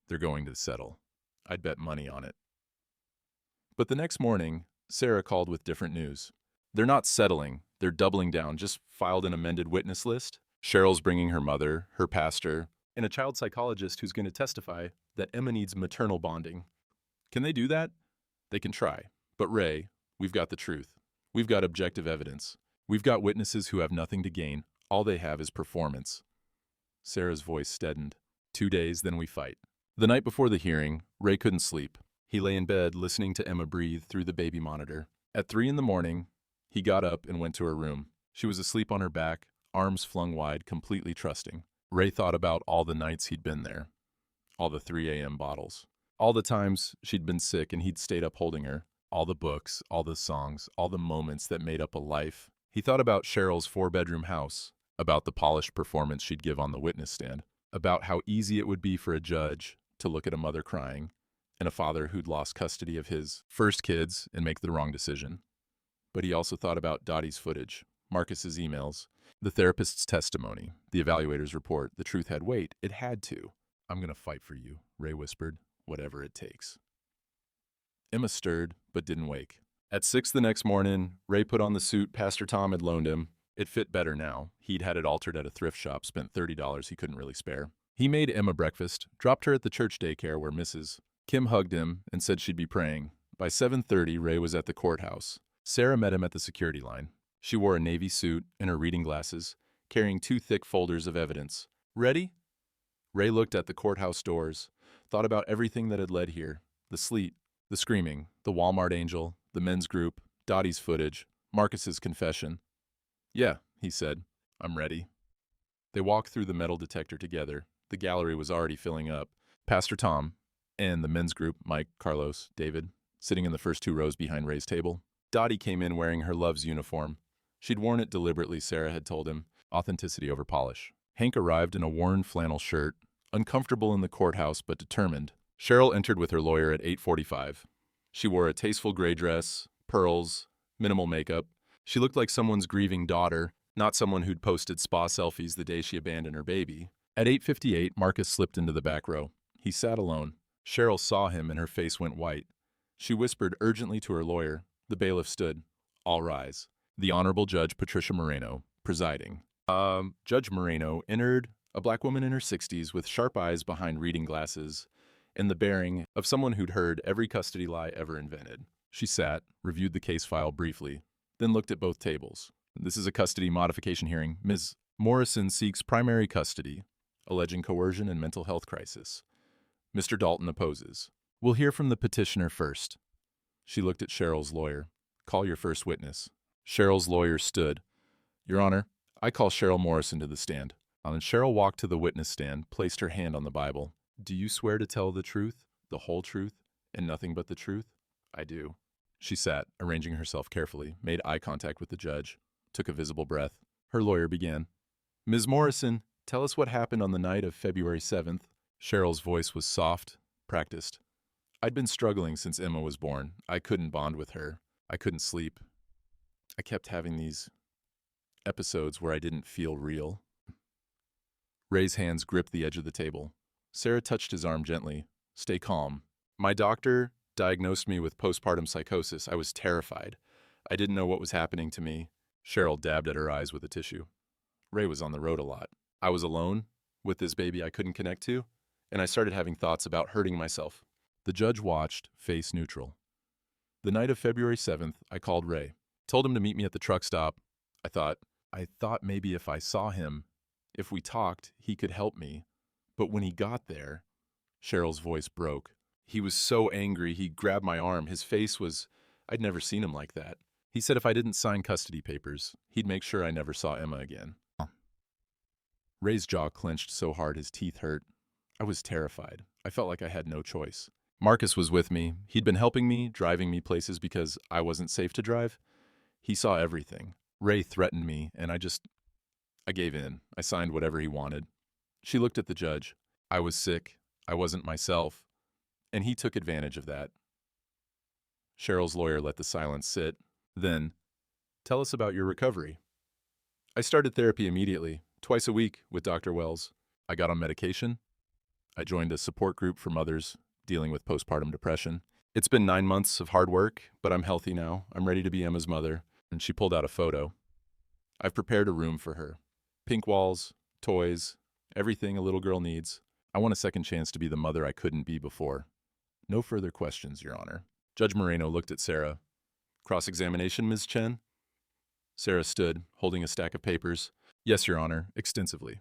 they're going to settle. I'd bet money on it. But the next morning, Sarah called with different news. They're not settling. They're doubling down. Just filed an amended witness list. Cheryl's bringing her mother, her pastor, and a child psychologist who's going to testify that Emma needs maternal bonding. Can they do that? They can try. But Ray, we've got the truth. We've got objective evidence. We've got witnesses who have nothing to gain. All they have is performance. Sarah's voice steadied. 2 days, then we fight. The night before the hearing, Ray couldn't sleep. He lay in bed listening to Emma breathe through the baby monitor. At 3 in the morning, he got up and went to her room. She was asleep on her back, arms flung wide, completely trusting. Ray thought about all the nights he'd been there, all the 3 a.m. bottles, all the times she'd been sick and he'd stayed up holding her, all the books, all the songs, all the moments that made up a life. He thought about Cheryl's 4-bedroom house, about the polished performance she'd give on the witness stand, about how easy it would be for a judge to look at a mother crying and a father who'd lost custody of his first kids and make the wrong decision. But he also thought about Dottie's footage, Marcus's emails, the therapist's testimony, the evaluator's report. The truth had weight. It had to. "I'm going to fight for you," Ray whispered, "whatever it takes." Emma stirred, but didn't wake. At 6 the next morning, Ray put on the suit Pastor Tom had loaned him. It fit better now. He'd had it altered at a thrift shop, spent $30 he couldn't really spare. He made Emma breakfast, dropped her at the church daycare where Mrs. Kim hugged him and said she'd be praying. By 7:30, Ray was at the courthouse. Sarah met him at the security line. She wore a navy suit and her reading glasses, carrying 2 thick folders of evidence. "Ready?" Ray looked at the courthouse doors, thought about everything that had led here, the sleet, the screaming, the Walmart angel, the men's group, Dottie's footage, Marcus's confession. "Yeah," he said, "I'm ready." They walked through the metal detector together. The gallery was already filling up. Pastor Tom and the men's group, Mike, Carlos, David, sitting in the first 2 rows behind Ray's table. Dottie came in wearing her Love's uniform. She'd worn it deliberately, Sarah had told him, authenticity over polish. Hank arrived in a worn flannel shirt, uncomfortable in the courthouse but determined. Cheryl entered with her lawyer at 8:45. She wore a tasteful gray dress, pearls, minimal makeup. She looked like someone's grieving daughter, not someone who'd posted spa selfies the day she abandoned her baby. At 8:58, Marcus slipped into the back row. He sat alone. Cheryl saw him and her face went white. She whispered urgently to her lawyer. The bailiff stood. "All rise." The Honorable Judge Patricia Moreno, presiding. Judge Moreno entered, a black woman in her 60s with sharp eyes behind reading glasses and the bearing of someone who'd heard every custody lie ever invented. She sat, reviewed the case file briefly, then looked at both tables. "This is a custody modification hearing. Ms. Morrison seeks primary custody, alleging coercion and mental health crisis. Mr. Dalton opposes. We'll hear from the petitioner first." She looked at Cheryl's lawyer. "Call your first witness." Cheryl's lawyer stood. "Your Honor, I call Cheryl Morrison to the stand." And Cheryl walked to the witness stand, placed her hand on the Bible. "Do you swear to tell the truth, the whole truth, and nothing but the truth?" "I do." She sat, arranging herself carefully, made eye contact with the judge, took a visible breath. Her lawyer began. "Ms. Morrison, tell us what happened on the night of February 7th. Cheryl's voice was soft, practiced. "I'd been struggling since Emma was born. I couldn't bond with her. I couldn't sleep. I kept having these episodes where I didn't feel real." Ray's hands gripped the edge of the table. Sarah touched his arm gently. "Stay calm. My doctor diagnosed me with postpartum psychosis. I was terrified. I didn't know what was happening to me." Cheryl dabbed at her eyes with a tissue. "Ray was on the road a lot. I was alone with this baby I couldn't connect to, and I started having thoughts about hurting myself." The judge watched, face neutral. "The night of February 7th, I called Ray. Told him to meet me at the truck stop. I thought maybe if I saw him, if we talked, he could help me. But when he got there," Cheryl's voice broke. "He was so angry, he grabbed my arm. His face was, I'd never seen him like that. He said if I didn't sign custody papers, he'd make sure I never saw Emma again." Ray's jaw clenched so hard his teeth hurt. I was terrified. I felt like I had no choice. Marcus was with me. He'd been helping me, driving me places because I wasn't safe to drive. He saw everything. Ray threatened me, and I gave in. I signed whatever he wanted. She looked at the judge. I was sick. I wasn't myself. And he took advantage of that. Cheryl's lawyer let the silence sit. Then, "Tell us about your recovery." "I started therapy immediately, twice a week with Dr. Wells. I got on medication. I joined a support group for mothers dealing with postpartum depression. It's been 9 months of hard work, but I'm healthy now. I'm ready to be Emma's mother." And she pulled out a photo. "I've prepared a room for her. Pink walls, toys, everything a little girl needs. I want a second chance to be the mother I couldn't be before. No further questions, Your Honor." Judge Moreno looked at Sarah. "Cross-examination, Ms. Chen?" Sarah stood, holding a stack of papers. "Yes, Your Honor, extensively."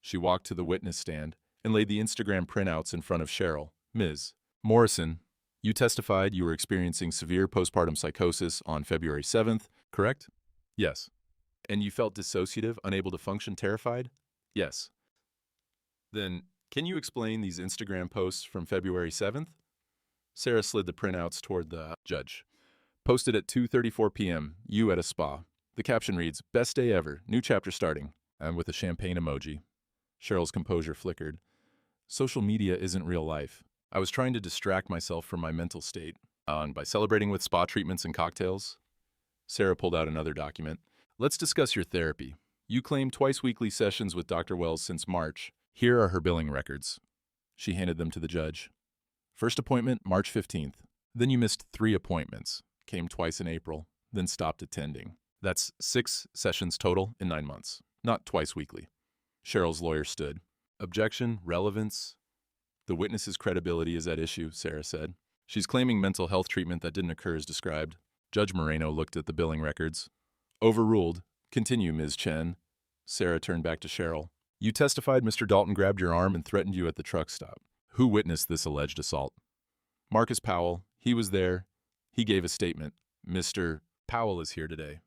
She walked to the witness stand, and laid the Instagram printouts in front of Cheryl. Ms. Morrison, you testified you were experiencing severe postpartum psychosis on February 7th, correct? Yes. And you felt dissociative, unable to function, terrified? Yes. Then, can you explain these Instagram posts from February 7th? Sarah slid the printouts toward the judge. Posted at 2:34 p.m., you at a spa. The caption reads, "Best day ever, new chapter starting," and with a champagne emoji. Cheryl's composure flickered. Social media isn't real life. I was trying to distract myself from my mental state. And by celebrating with spa treatments and cocktails? Sarah pulled out another document. Let's discuss your therapy. You claim twice-weekly sessions with Dr. Wells since March. Here are her billing records. She handed them to the judge. First appointment, March 15th. Then you missed 3 appointments. Came twice in April, then stopped attending. That's 6 sessions total in 9 months, not twice weekly. Cheryl's lawyer stood. Objection, relevance. The witness's credibility is at issue, Sarah said. She's claiming mental health treatment that didn't occur as described. Judge Moreno looked at the billing records. Overruled. Continue, Ms. Chen. Sarah turned back to Cheryl. You testified Mr. Dalton grabbed your arm and threatened you at the truck stop. Who witnessed this alleged assault? Marcus Powell. He was there. He gave a statement. Mr. Powell is here today.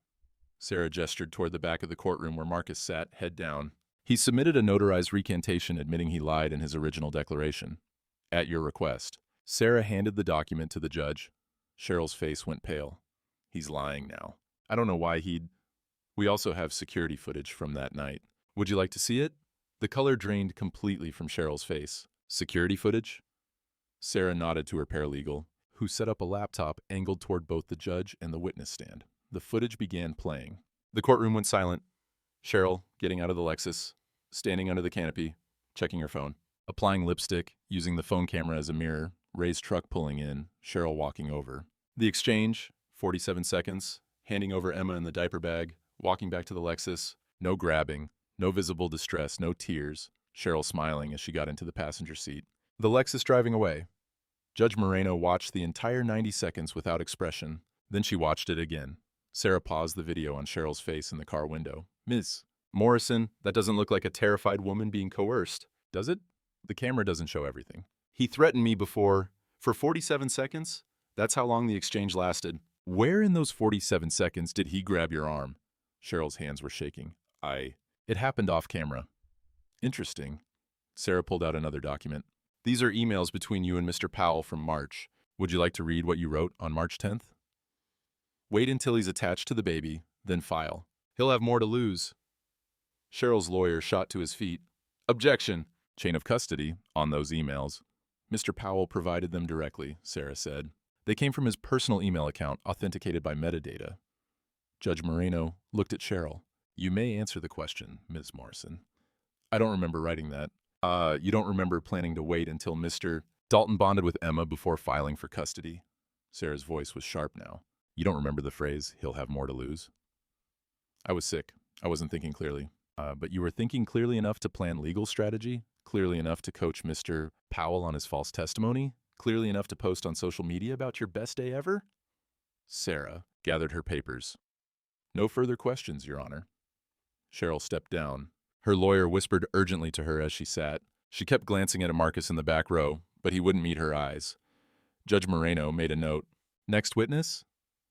Sarah gestured toward the back of the courtroom where Marcus sat, head down. He submitted a notarized recantation admitting he lied in his original declaration. At your request. Sarah handed the document to the judge. Cheryl's face went pale. He's lying now. I don't know why he'd... We also have security footage from that night. Would you like to see it? The color drained completely from Cheryl's face. Security footage? Sarah nodded to her paralegal, who set up a laptop angled toward both the judge and the witness stand. The footage began playing. The courtroom went silent. Cheryl, getting out of the Lexus, standing under the canopy, checking her phone, applying lipstick, using the phone camera as a mirror, Ray's truck pulling in, Cheryl walking over. The exchange, 47 seconds, handing over Emma in the diaper bag, walking back to the Lexus, no grabbing, no visible distress, no tears, Cheryl smiling as she got into the passenger seat. The Lexus driving away. Judge Moreno watched the entire 90 seconds without expression. Then she watched it again. Sarah paused the video on Cheryl's face in the car window. Ms. Morrison, that doesn't look like a terrified woman being coerced, does it? The camera doesn't show everything. He threatened me before. For 47 seconds? That's how long the exchange lasted. Where in those 47 seconds did he grab your arm? Cheryl's hands were shaking. It happened off camera. Interesting. Sarah pulled out another document. These are emails between you and Mr. Powell from March. Would you like to read what you wrote on March 10th? Wait until he's attached to the baby, then file. He'll have more to lose. Cheryl's lawyer shot to his feet. Objection. Chain of custody on those emails. Mr. Powell provided them directly, Sarah said. They came from his personal email account, authenticated by metadata. Judge Moreno looked at Cheryl. You may answer the question, Ms. Morrison. I don't remember writing that. You don't remember planning to wait until Mr. Dalton bonded with Emma before filing for custody? Sarah's voice was sharp now. You don't remember the phrase, he'll have more to lose? I was sick. I wasn't thinking clearly. But you were thinking clearly enough to plan legal strategy? Clearly enough to coach Mr. Powell on his false testimony? Clearly enough to post on social media about your best day ever? Sarah gathered her papers. No further questions, Your Honor. Cheryl stepped down. Her lawyer whispered urgently to her as she sat. She kept glancing at Marcus in the back row, but he wouldn't meet her eyes. Judge Moreno made a note. Next witness?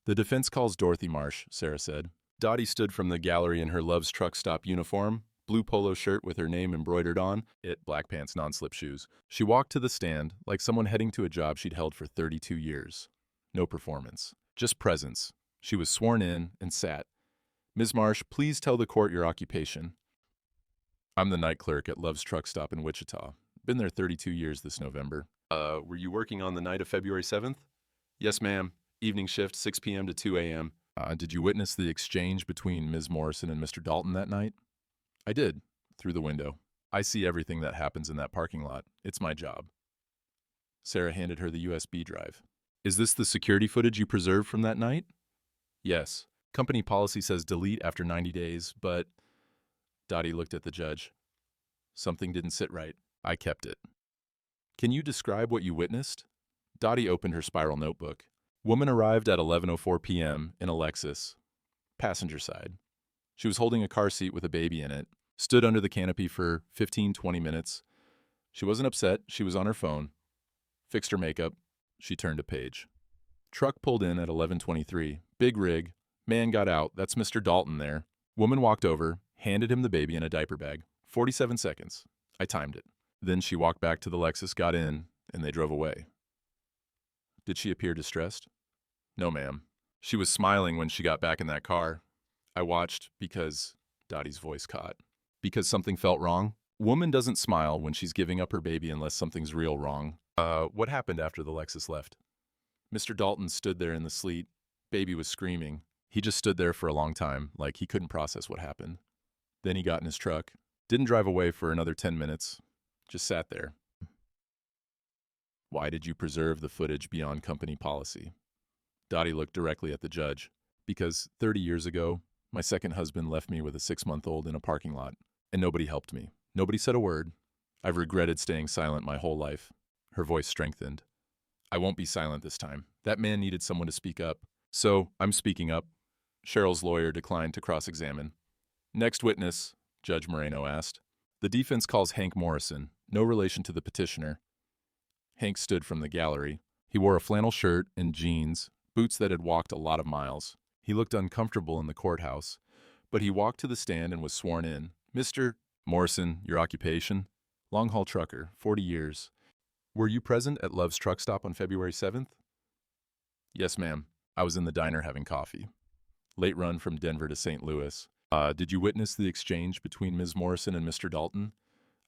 The defense calls Dorothy Marsh, Sarah said. Dottie stood from the gallery in her Love's Truck Stop uniform, blue polo shirt with her name embroidered on it, black pants, non-slip shoes. She walked to the stand like someone heading to a job she'd held for 32 years. No performance, just presence. She was sworn in and sat. Ms. Marsh, please tell the court your occupation. I'm the night clerk at Love's Truck Stop in Wichita. Been there 32 years this November. Were you working on the night of February 7th? Yes, ma'am. Evening shift, 6 p.m. to 2 a.m. Did you witness the exchange between Ms. Morrison and Mr. Dalton that night? I did, through the window. I see everything that happens in that parking lot. It's my job. Sarah handed her the USB drive. Is this the security footage you preserved from that night? Yes. Company policy says delete after 90 days, but... Dottie looked at the judge. Something didn't sit right. I kept it. Can you describe what you witnessed? Dottie opened her spiral notebook. Woman arrived at 11:04 p.m. in a Lexus. Passenger side. She was holding a car seat with a baby in it. Stood under the canopy for 15-20 minutes. She wasn't upset. She was on her phone. Fixed her makeup. She turned a page. Truck pulled in at 11:23. Big rig. Man got out. That's Mr. Dalton there. Woman walked over, handed him the baby in a diaper bag. 47 seconds. I timed it. Then she walked back to the Lexus, got in, and they drove away. Did she appear distressed? No, ma'am. She was smiling when she got back in that car. I watched because Dottie's voice caught. Because something felt wrong? Woman doesn't smile when she's giving up her baby unless something's real wrong. What happened after the Lexus left? Mr. Dalton stood there in the sleet. Baby was screaming. He just stood there for a long time, like he couldn't process what happened. Then he got in his truck. Didn't drive away for another 10 minutes. Just sat there. Why did you preserve the footage beyond company policy? Dottie looked directly at the judge. Because 30 years ago, my second husband left me with a 6-month-old in a parking lot, and nobody helped me. Nobody said a word. I've regretted staying silent my whole life. Her voice strengthened. I won't be silent this time. That man needed someone to speak up. So, I'm speaking up. Cheryl's lawyer declined to cross-examine. Next witness, Judge Moreno asked. The defense calls Hank Morrison, no relation to the petitioner. Hank stood from the gallery. He wore a flannel shirt and jeans, boots that had walked a lot of miles. He looked uncomfortable in the courthouse, but he walked to the stand and was sworn in. Mr. Morrison, your occupation? Long-haul trucker, 40 years. Were you present at Love's truck stop on February 7th? Yes, ma'am. I was in the diner having coffee. Late run from Denver to St. Louis. Did you witness the exchange between Ms. Morrison and Mr. Dalton?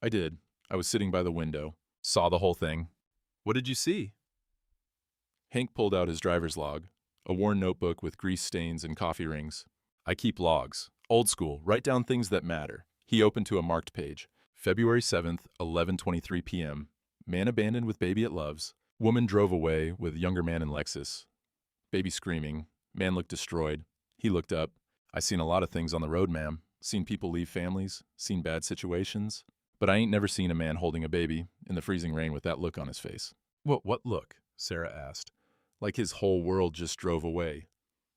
I did. I was sitting by the window. Saw the whole thing. What did you see? Hank pulled out his driver's log, a worn notebook with grease stains and coffee rings. I keep logs. Old school. Write down things that matter. He opened to a marked page. February 7th, 11:23 p.m. Man abandoned with baby at Love's. Woman drove away with younger man in Lexus. Baby screaming. Man looked destroyed. He looked up. I seen a lot of things on the road, ma'am. Seen people leave families. Seen bad situations. But I ain't never seen a man holding a baby in the freezing rain with that look on his face. What look? Sarah asked. Like his whole world just drove away.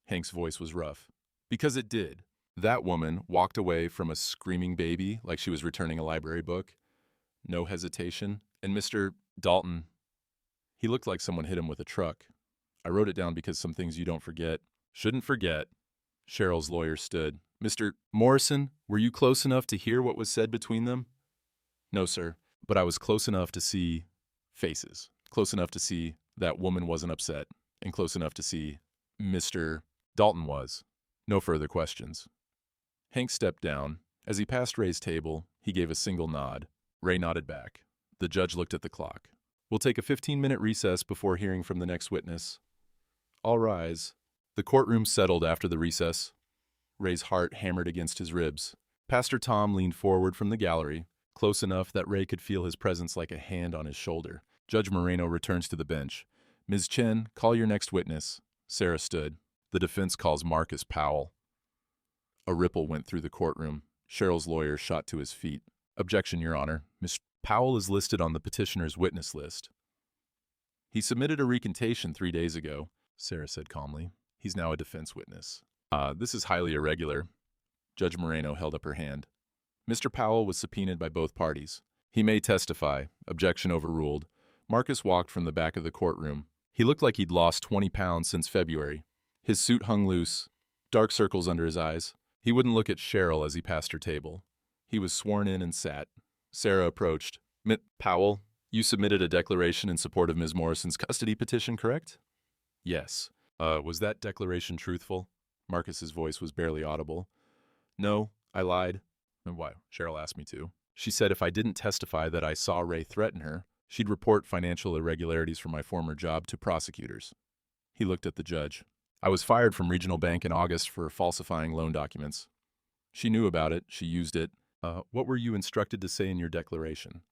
Hank's voice was rough. Because it did. That woman walked away from a screaming baby like she was returning a library book. No hesitation. And Mr. Dalton, he looked like someone hit him with a truck. I wrote it down because some things you don't forget. Shouldn't forget. Cheryl's lawyer stood. Mr. Morrison, were you close enough to hear what was said between them? No, sir. But I was close enough to see faces. Close enough to see that woman wasn't upset. And close enough to see Mr. Dalton was. No further questions. Hank stepped down. As he passed Ray's table, he gave a single nod. Ray nodded back. The judge looked at the clock. We'll take a 15-minute recess before hearing from the next witness. All rise. The courtroom settled after the recess. Ray's heart hammered against his ribs. Pastor Tom leaned forward from the gallery, close enough that Ray could feel his presence like a hand on his shoulder. Judge Moreno returns to the bench. Ms. Chen, call your next witness. Sarah stood. The defense calls Marcus Powell. A ripple went through the courtroom. Cheryl's lawyer shot to his feet. Objection, Your Honor. Ms. Powell is listed on the petitioner's witness list. He submitted a recantation 3 days ago, Sarah said calmly. He's now a defense witness. This is highly irregular. Judge Moreno held up her hand. Mr. Powell was subpoenaed by both parties. He may testify. Objection overruled. Marcus walked from the back of the courtroom. He looked like he'd lost 20 pounds since February. His suit hung loose, dark circles under his eyes. He wouldn't look at Cheryl as he passed her table. He was sworn in and sat. Sarah approached. Powell, you submitted a declaration in support of Ms. Morrison's custody petition, correct? Yes. Was that declaration truthful? Marcus's voice was barely audible. No, I lied. And why? Cheryl asked me to. She said if I didn't testify that I saw Ray threaten her, she'd report financial irregularities from my former job to prosecutors. He looked at the judge. I was fired from Regional Bank in August for falsifying loan documents. She knew about it. She used it. What were you instructed to say in your declaration?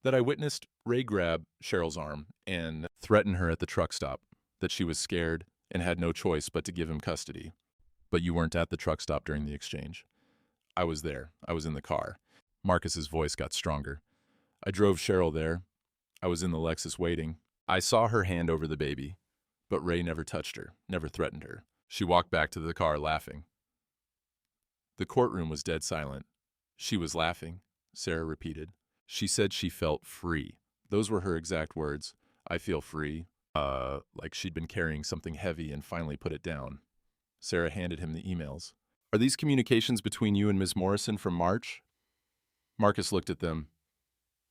That I witnessed Ray grab Cheryl's arm and threaten her at the truck stop, that she was scared and had no choice but to give him custody. But you weren't at the truck stop during the exchange. I was there. I was in the car. Marcus's voice got stronger. I drove Cheryl there. I was in the Lexus waiting. I saw her hand over the baby, but Ray never touched her, never threatened her. She walked back to the car laughing. The courtroom was dead silent. She was laughing, Sarah repeated. She said she felt free. Those were her exact words. I feel free. Like she'd been carrying something heavy and finally put it down. Sarah handed him the emails. Are these communications between you and Ms. Morrison from March? Marcus looked at them.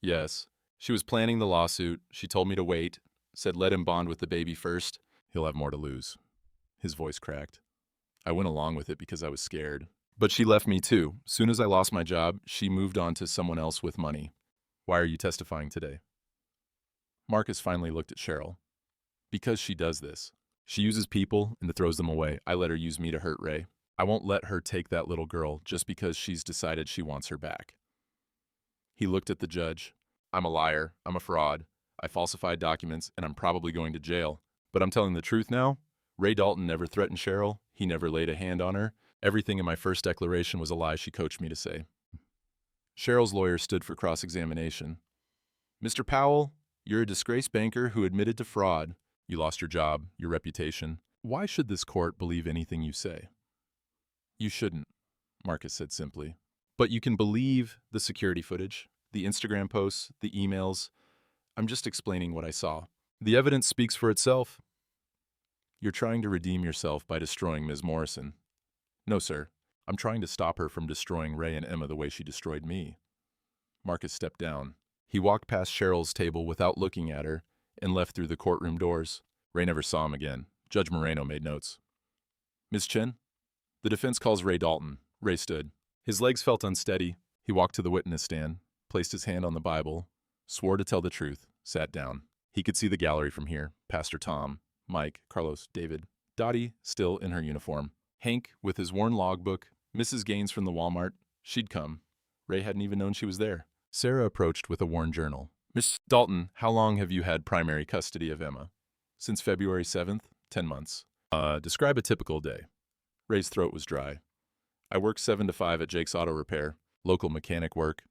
Yes. She was planning the lawsuit. She told me to wait. Said let him bond with the baby first. He'll have more to lose. His voice cracked. I went along with it because I was scared. But she left me too. Soon as I lost my job, she moved on to someone else with money. Why are you testifying today? Marcus finally looked at Cheryl. Because she does this. She uses people and throws them away. I let her use me to hurt Ray. I won't let her take that little girl just because she's decided she wants her back. He looked at the judge. I'm a liar. I'm a fraud. I falsified documents, and I'm probably going to jail. But I'm telling the truth now. Ray Dalton never threatened Cheryl. He never laid a hand on her. Everything in my first declaration was a lie she coached me to say. Cheryl's lawyer stood for cross-examination. Mr. Powell, you're a disgraced banker who admitted to fraud. You lost your job, your reputation. Why should this court believe anything you say? You shouldn't, Marcus said simply. But you can believe the security footage, the Instagram posts, the emails. I'm just explaining what I saw. The evidence speaks for itself. You're trying to redeem yourself by destroying Ms. Morrison. No, sir. I'm trying to stop her from destroying Ray and Emma the way she destroyed me. Marcus stepped down. He walked past Cheryl's table without looking at her and left through the courtroom doors. Ray never saw him again. Judge Moreno made notes. Ms. Chen? The defense calls Ray Dalton. Ray stood. His legs felt unsteady. He walked to the witness stand, placed his hand on the Bible, swore to tell the truth, sat down. He could see the gallery from here. Pastor Tom, Mike, Carlos, David, Dottie, still in her uniform. Hank, with his worn logbook, Mrs. Gaines from the Walmart. She'd come. Ray hadn't even known she was there. Sarah approached with a worn journal. Miss Dalton, how long have you had primary custody of Emma? Since February 7th, 10 months. Describe a typical day. Ray's throat was dry. I work 7 to 5 at Jake's Auto Repair, local mechanic work.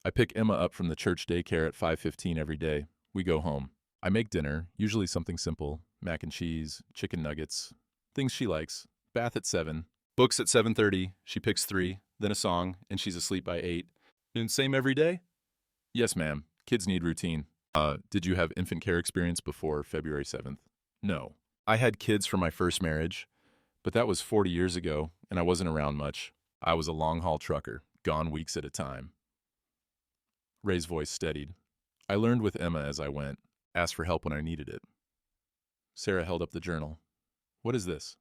I pick Emma up from the church daycare at 5:15 every day. We go home. I make dinner, usually something simple, mac and cheese, chicken nuggets, things she likes. Bath at 7. Books at 7:30. She picks 3, then a song, and she's asleep by 8. And same every day? Yes, ma'am. Kids need routine. Did you have infant care experience before February 7th? No. I had kids from my first marriage, but that was 40 years ago, and I wasn't around much. I was a long-haul trucker, gone weeks at a time. Ray's voice steadied. I learned with Emma as I went, asked for help when I needed it. Sarah held up the journal. What is this?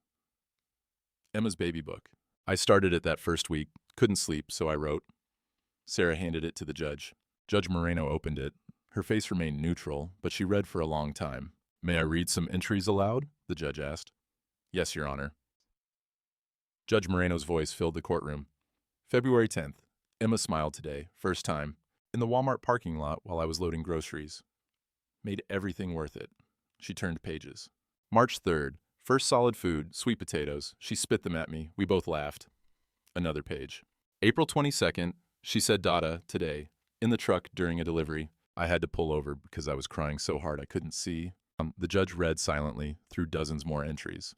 Emma's baby book. I started it that first week, couldn't sleep, so I wrote. Sarah handed it to the judge. Judge Moreno opened it. Her face remained neutral, but she read for a long time. May I read some entries aloud? The judge asked. Yes, Your Honor. Judge Moreno's voice filled the courtroom. February 10th. Emma smiled today, first time, in the Walmart parking lot while I was loading groceries. Made everything worth it. She turned pages. March 3rd. First solid food, sweet potatoes. She spit them at me. We both laughed. Another page. April 22nd. She said Dada today, in the truck during a delivery. I had to pull over because I was crying so hard I couldn't see. The judge read silently through dozens more entries.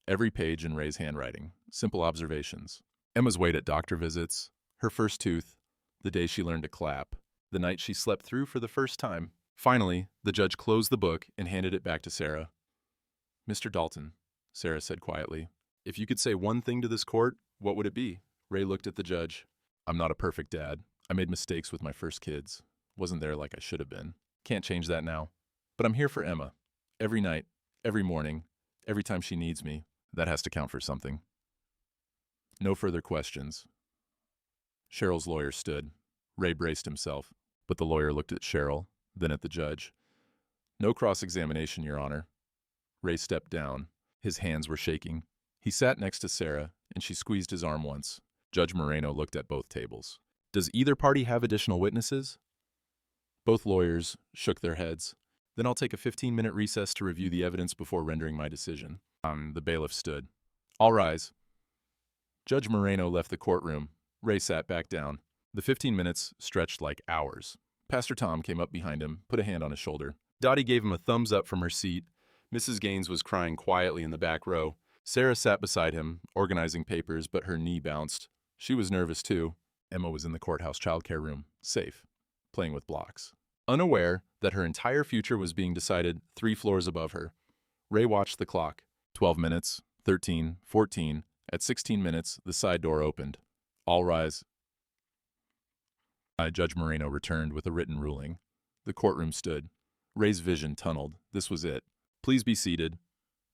Every page in Ray's handwriting. Simple observations. Emma's weight at doctor visits. Her first tooth. The day she learned to clap. The night she slept through for the first time. Finally, the judge closed the book and handed it back to Sarah. Mr. Dalton, Sarah said quietly, if you could say one thing to this court, what would it be? Ray looked at the judge. I'm not a perfect dad. I made mistakes with my first kids. Wasn't there like I should have been. Can't change that now. But I'm here for Emma. Every night, every morning, every time she needs me. That has to count for something. No further questions. Cheryl's lawyer stood. Ray braced himself, but the lawyer looked at Cheryl, then at the judge. No cross-examination, Your Honor. Ray stepped down. His hands were shaking. He sat next to Sarah, and she squeezed his arm once. Judge Moreno looked at both tables. Does either party have additional witnesses? Both lawyers shook their heads. Then I'll take a 15-minute recess to review the evidence before rendering my decision. The bailiff stood. All rise. Judge Moreno left the courtroom. Ray sat back down. The 15 minutes stretched like hours. Pastor Tom came up behind him, put a hand on his shoulder. Dottie gave him a thumbs up from her seat. Mrs. Gaines was crying quietly in the back row. Sarah sat beside him, organizing papers, but her knee bounced. She was nervous too. Emma was in the courthouse childcare room, safe. playing with blocks. Unaware that her entire future was being decided 3 floors above her, Ray watched the clock. 12 minutes, 13, 14. At 16 minutes, the side door opened. All rise. Judge Moreno returned with a written ruling. The courtroom stood. Ray's vision tunneled. This was it. Please be seated.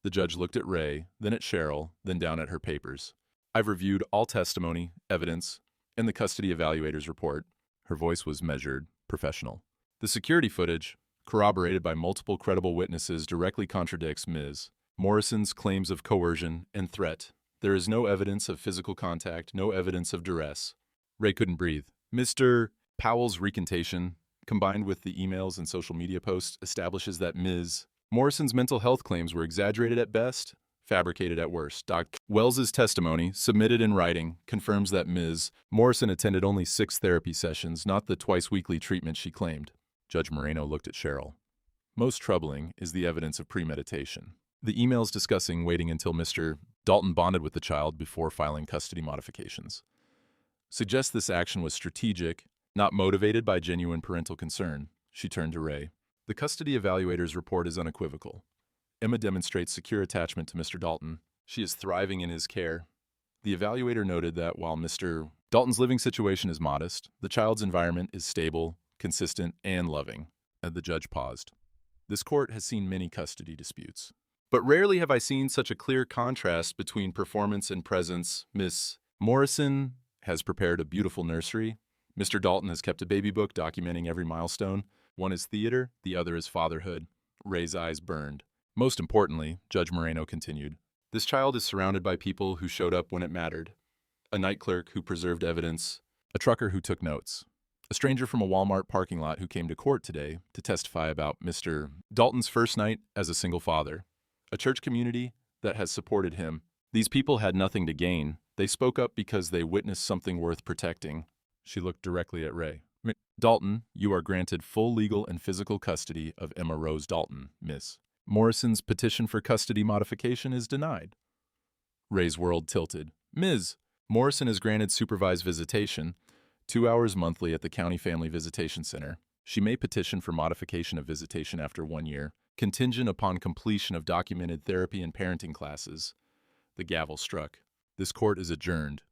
The judge looked at Ray, then at Cheryl, then down at her papers. I've reviewed all testimony, evidence, and the custody evaluator's report. Her voice was measured, professional. The security footage, corroborated by multiple credible witnesses, directly contradicts Ms. Morrison's claims of coercion and threat. There is no evidence of physical contact, no evidence of duress. Ray couldn't breathe. Mr. Powell's recantation, combined with the emails and social media posts, establishes that Ms. Morrison's mental health claims were exaggerated at best, fabricated at worst. Dr. Wells's testimony, submitted in writing, confirms that Ms. Morrison attended only 6 therapy sessions, not the twice-weekly treatment she claimed. Judge Moreno looked at Cheryl. Most troubling is the evidence of premeditation. The emails discussing waiting until Mr. Dalton bonded with the child before filing custody modifications suggest this action was strategic, not motivated by genuine parental concern. She turned to Ray. The custody evaluator's report is unequivocal. Emma demonstrates secure attachment to Mr. Dalton. She is thriving in his care. The evaluator noted that while Mr. Dalton's living situation is modest, the child's environment is stable, consistent, and loving. And the judge paused. This court has seen many custody disputes, but rarely have I seen such a clear contrast between performance and presence. Miss Morrison has prepared a beautiful nursery. Mr. Dalton has kept a baby book documenting every milestone. One is theater, the other is fatherhood. Ray's eyes burned. Most importantly, Judge Moreno continued, this child is surrounded by people who showed up when it mattered. A night clerk who preserved evidence, a trucker who took notes, a stranger from a Walmart parking lot who came to court today to testify about Mr. Dalton's first night as a single father, a church community that has supported him. These people had nothing to gain. They spoke up because they witnessed something worth protecting. She looked directly at Ray. Dalton, you are granted full legal and physical custody of Emma Rose Dalton, Miss. Morrison's petition for custody modification is denied. Ray's world tilted. Ms. Morrison is granted supervised visitation, 2 hours monthly at the County Family Visitation Center. She may petition for modification of visitation after 1 year, contingent upon completion of documented therapy and parenting classes. The gavel struck. This court is adjourned.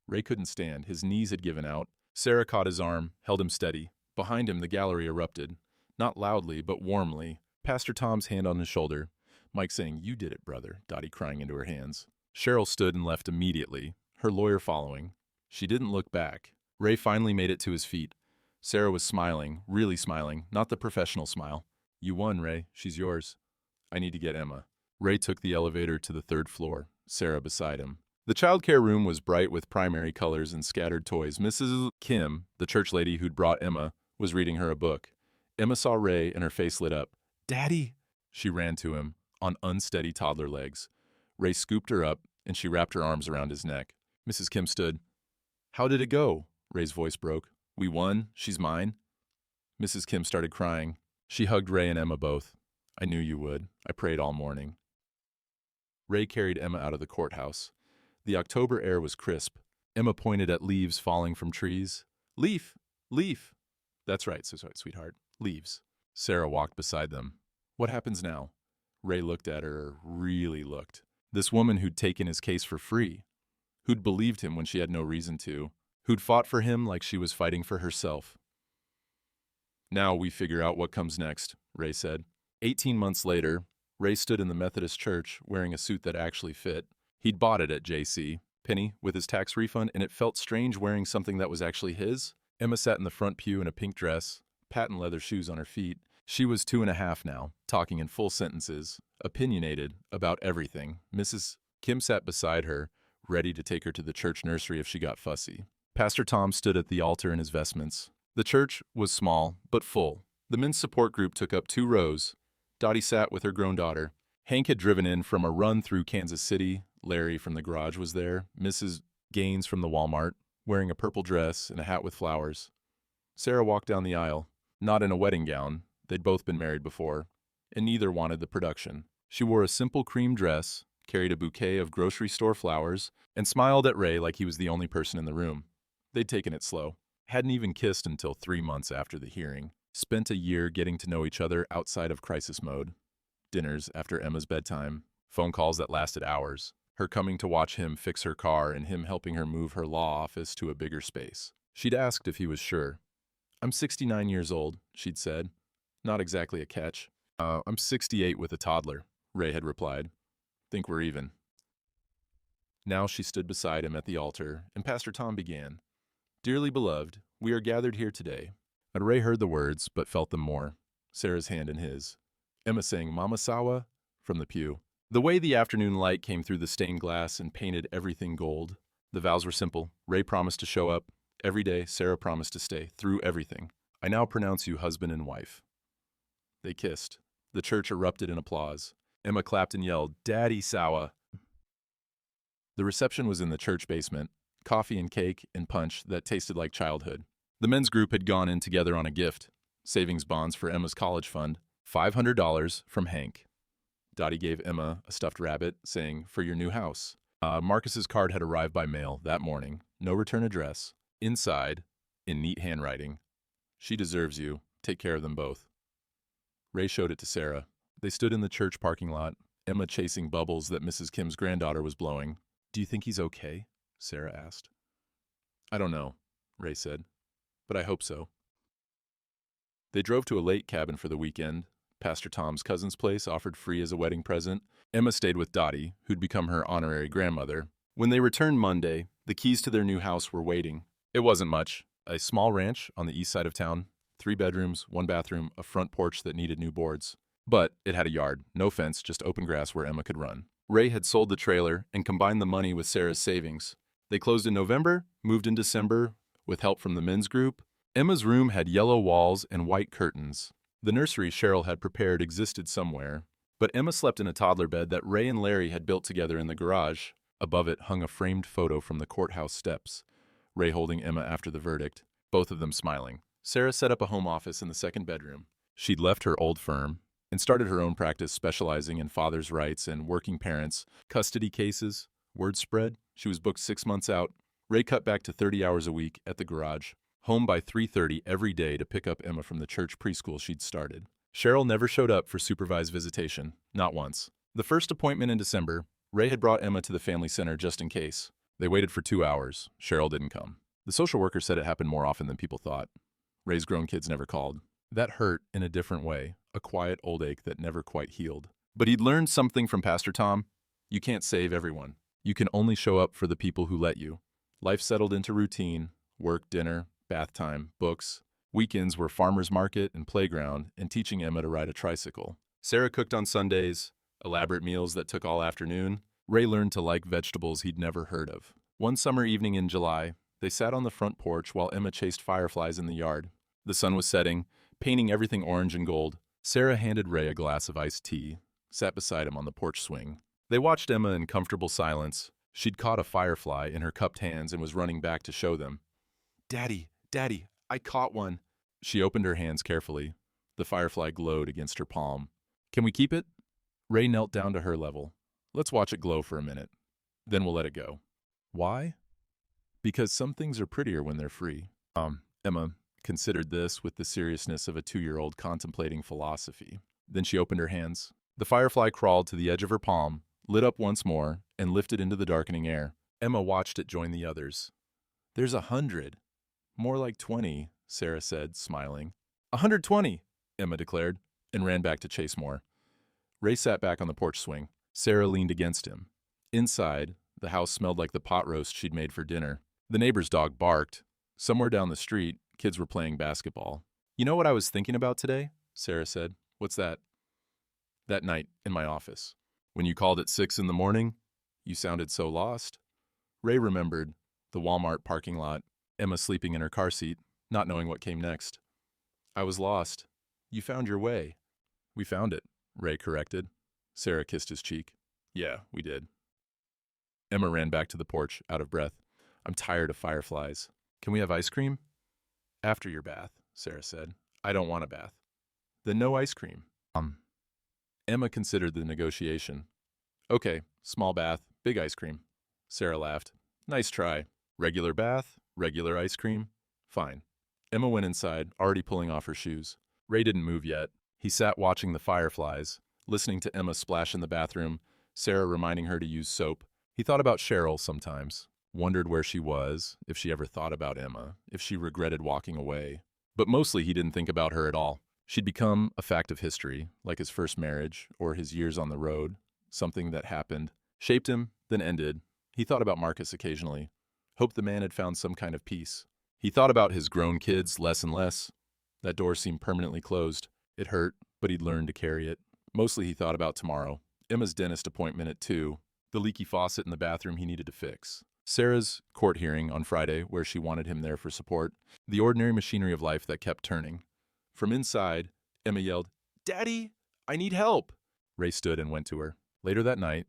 Ray couldn't stand. His knees had given out. Sarah caught his arm, held him steady. Behind him, the gallery erupted. Not loudly, but warmly. Pastor Tom's hand on his shoulder. Mike saying, you did it, brother. Dottie crying into her hands. Cheryl stood and left immediately, her lawyer following. She didn't look back. Ray finally made it to his feet. Sarah was smiling, really smiling, not the professional smile. You won, Ray. She's yours. I need to get Emma. Ray took the elevator to the 3rd floor, Sarah beside him. The childcare room was bright with primary colors and scattered toys. Mrs. Kim, the church lady who'd brought Emma, was reading her a book. Emma saw Ray and her face lit up. Daddy! She ran to him, on unsteady toddler legs. Ray scooped her up, and she wrapped her arms around his neck. Mrs. Kim stood. How did it go? Ray's voice broke. We won. She's mine. Mrs. Kim started crying. She hugged Ray and Emma both. I knew you would. I prayed all morning. Ray carried Emma out of the courthouse. The October air was crisp. Emma pointed at leaves falling from trees. Leaf! Leaf! That's right, sweetheart. Leaves. Sarah walked beside them. What happens now? Ray looked at her, really looked. This woman who'd taken his case for free, who'd believed him when she had no reason to, who'd fought for him like she was fighting for herself. Now we figure out what comes next, Ray said. 18 months later, Ray stood in the Methodist church wearing a suit that actually fit. He'd bought it at J.C. Penney with his tax refund, and it felt strange wearing something that was actually his. Emma sat in the front pew in a pink dress, patent leather shoes on her feet. She was 2.5 now, talking in full sentences, opinionated about everything. Mrs. Kim sat beside her, ready to take her to the church nursery if she got fussy. Pastor Tom stood at the altar in his vestments. The church was small, but full. The men's support group took up 2 rows. Dottie sat with her grown daughter. Hank had driven in from a run through Kansas City. Larry from the garage was there. Mrs. Gaines from the Walmart, wearing a purple dress and a hat with flowers. Sarah walked down the aisle, not in a wedding gown. They'd both been married before, and neither wanted the production. She wore a simple cream dress, carried a bouquet of grocery store flowers, and smiled at Ray like he was the only person in the room. They'd taken it slow. Hadn't even kissed until 3 months after the hearing. Spent a year getting to know each other outside of crisis mode. Dinners after Emma's bedtime. Phone calls that lasted hours. Her coming to watch him fix her car and him helping her move her law office to a bigger space. She'd asked if he was sure. "I'm 69 years old," she'd said. Not exactly a catch. I'm 68 with a toddler," Ray had replied. "Think we're even." Now she stood beside him at the altar, and Pastor Tom began. "Dearly beloved, we are gathered here today." And Ray heard the words, but felt them more. Sarah's hand in his. Emma saying, "Mama Sawa," from the pew. The way the afternoon light came through the stained glass and painted everything gold. The vows were simple. Ray promised to show up. Every day, Sarah promised to stay, through everything. "I now pronounce you husband and wife." They kissed. The church erupted in applause. Emma clapped and yelled, "Daddy Sawa." The reception was in the church basement. Coffee and cake and punch that tasted like childhood. The men's group had gone in together on a gift. Savings bonds for Emma's college fund. $500 from Hank. Dottie gave Emma a stuffed rabbit, saying, "For your new house." Marcus's card had arrived by mail that morning. No return address. Inside, in neat handwriting, "She deserves you. Take care of them both." Ray showed it to Sarah. They stood in the church parking lot, Emma chasing bubbles that Mrs. Kim's granddaughter was blowing. "Do you think he's okay?" Sarah asked. "I don't know," Ray said, "but I hope so." They drove to a lake cabin for the weekend. Pastor Tom's cousin's place, offered free as a wedding present. Emma stayed with Dottie, who'd become her honorary grandmother. When they returned Monday, the keys to their new house were waiting. It wasn't much. A small ranch on the east side of town. 3 bedrooms, 1 bathroom, a front porch that needed new boards. But it had a yard, no fence, just open grass where Emma could run. Ray had sold the trailer and combined the money with Sarah's savings. They closed in November, moved in December, with help from the men's group. Emma's room had yellow walls and white curtains. The nursery Cheryl had prepared existed somewhere, but Emma slept in a toddler bed that Ray and Larry had built together in the garage. Above it hung a framed photo from the courthouse steps. Ray holding Emma after the verdict, both of them smiling. Sarah set up a home office in the second bedroom. She'd left her old firm and started her own practice specializing in father's rights and working parents, custody cases. Word spread. She was booked 6 months out. Ray cut back to 30 hours a week at the garage. Home by 3:30 every day to pick up Emma from the church preschool she'd started. Cheryl never showed up for supervised visitation, not once. The first appointment in December, Ray had brought Emma to the family center just in case. They waited for 2 hours. Cheryl didn't come. The social worker said it happened more often than people thought. Ray's grown kids never called. That hurt in a different way, a quiet old ache that never quite healed. But he'd learned something from Pastor Tom. You can't save everyone. You can only show up for the people who let you. Life settled into routine, work, dinner, bath time, books. Weekends were farmer's market and playground, and teaching Emma to ride a tricycle. Sarah cooked on Sundays, elaborate meals that took all afternoon. Ray learned to like vegetables he'd never heard of. One summer evening in July, they sat on the front porch while Emma chased fireflies in the yard. The sun was setting, painting everything orange and gold. Sarah handed Ray a glass of iced tea, sat beside him on the porch swing. They watched Emma in comfortable silence. She'd caught a firefly in her cupped hands and was running back to show them. "Daddy, Daddy, I caught one." She opened her hands carefully. The firefly glowed against her palm. "Can we keep it?" Ray knelt down to her level. "Let's watch it glow for a minute. Then we'll let it go." "Why?" "Because some things are prettier when they're free." Emma considered this with the seriousness of a 2-year-old contemplating philosophy. Then she opened her hands. The firefly crawled to the edge of her palm, lit up once more, and lifted into the darkening air. Emma watched it join the others. "There's 100. More like 20, Sarah said, smiling. 120, Emma declared, and ran back to chase more. Ray sat back on the porch swing. Sarah leaned against him. Inside, the house smelled like the pot roast she'd made for dinner. The neighbor's dog barked. Somewhere down the street, kids were playing basketball. "You know what I was thinking about today?" Sarah said. "What's that?" "That night in my office. When you called at 6 in the morning, you sounded so lost." Ray remembered the Walmart parking lot, Emma sleeping in her car seat, not knowing what came next. "I was lost. You found your way." "We found it," Ray corrected. Sarah kissed his cheek. "Yeah, we did." Emma ran back to the porch, out of breath. "I'm tired of fireflies. Can we have ice cream?" "After your bath," Sarah said. "I don't want a bath." "Then no ice cream." Emma considered the negotiation. "Okay, small bath, big ice cream." Sarah laughed. "Nice try. Regular bath, regular ice cream." Fine. Emma went inside, already pulling off her shoes. Ray didn't move yet. He sat watching the fireflies, listening to Emma splash in the bathroom, Sarah reminding her to use soap. He thought about Cheryl sometimes, wondered where she was, if she ever thought about Emma, if she regretted walking away. But mostly he didn't think about her at all. She'd become a fact of history, like his first marriage or his years on the road, something that happened, shaped him, then ended. He thought about Marcus occasionally, hoped the man had found some kind of peace. He thought about his grown kids less and less. That door seemed permanently closed. It hurt, but he'd learned to carry it. Mostly he thought about tomorrow, Emma's dentist appointment at 2, the leaky faucet in the bathroom he needed to fix, Sarah's court hearing on Friday where she wanted him there for support, the ordinary machinery of life that kept turning. From inside, Emma yelled, "Daddy, I need help!" Ray stood and went to her. Later that night,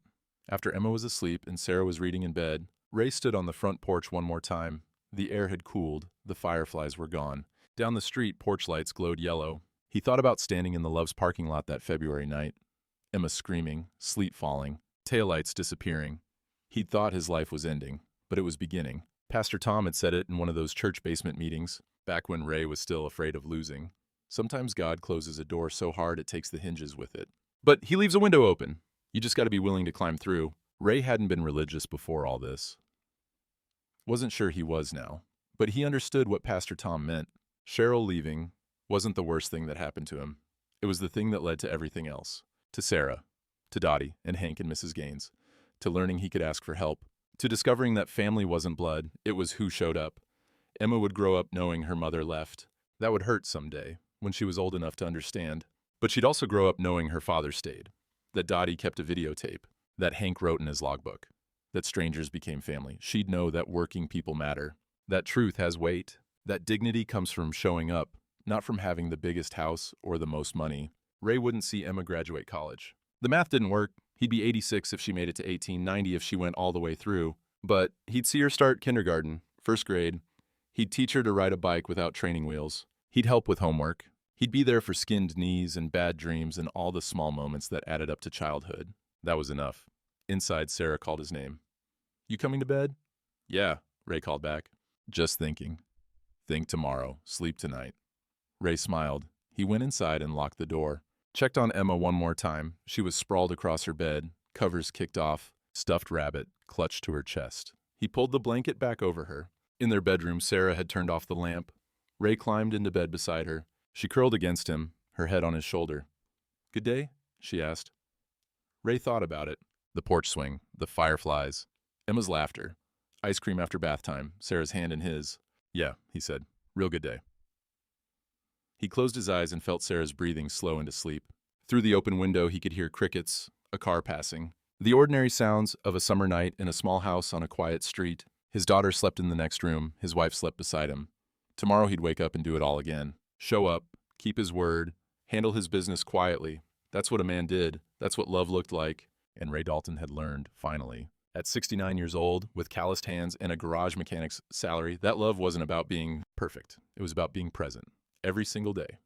after Emma was asleep and Sarah was reading in bed, Ray stood on the front porch one more time. The air had cooled, the fireflies were gone. Down the street, porch lights glowed yellow. He thought about standing in the Love's parking lot that February night. Emma screaming, sleet falling, taillights disappearing. He'd thought his life was ending, but it was beginning. Pastor Tom had said it in one of those church basement meetings, back when Ray was still afraid of losing. Sometimes God closes a door so hard it takes the hinges with it. But he leaves a window open. You just gotta be willing to climb through. Ray hadn't been religious before all this. Wasn't sure he was now, but he understood what Pastor Tom meant. Cheryl leaving wasn't the worst thing that happened to him. It was the thing that led to everything else. To Sarah, to Dottie and Hank and Mrs. Gaines, to learning he could ask for help, to discovering that family wasn't blood, it was who showed up. Emma would grow up knowing her mother left. That would hurt someday, when she was old enough to understand. But she'd also grow up knowing her father stayed, that Dottie kept a videotape, that Hank wrote in his logbook, that strangers became family. She'd know that working people matter, that truth has weight, that dignity comes from showing up, not from having the biggest house or the most money. Ray wouldn't see Emma graduate college. The math didn't work. He'd be 86 if she made it to 18, 90 if she went all the way through. But he'd see her start kindergarten, first grade. He'd teach her to ride a bike without training wheels. He'd help with homework. He'd be there for skinned knees and bad dreams and all the small moments that added up to childhood. That was enough. Inside, Sarah called his name. "You coming to bed?" "Yeah," Ray called back. "Just thinking. Think tomorrow. Sleep tonight." Ray smiled. He went inside and locked the door. Checked on Emma one more time. She was sprawled across her bed, covers kicked off, stuffed rabbit clutched to her chest. He pulled the blanket back over her. In their bedroom, Sarah had turned off the lamp. Ray climbed into bed beside her. She curled against him, her head on his shoulder. "Good day?" she asked. Ray thought about it. The porch swing, the fireflies, Emma's laughter, ice cream after bath time, Sarah's hand in his. "Yeah," he said. "Real good day." He closed his eyes and felt Sarah's breathing slow into sleep. Through the open window, he could hear crickets, a car passing, the ordinary sounds of a summer night in a small house on a quiet street. His daughter slept in the next room. His wife slept beside him. Tomorrow he'd wake up and do it all again. Show up, keep his word, handle his business quietly. That's what a man did. That's what love looked like. And Ray Dalton had learned, finally. At 69 years old, with calloused hands and a garage mechanic's salary, that love wasn't about being perfect. It was about being present. Every single day.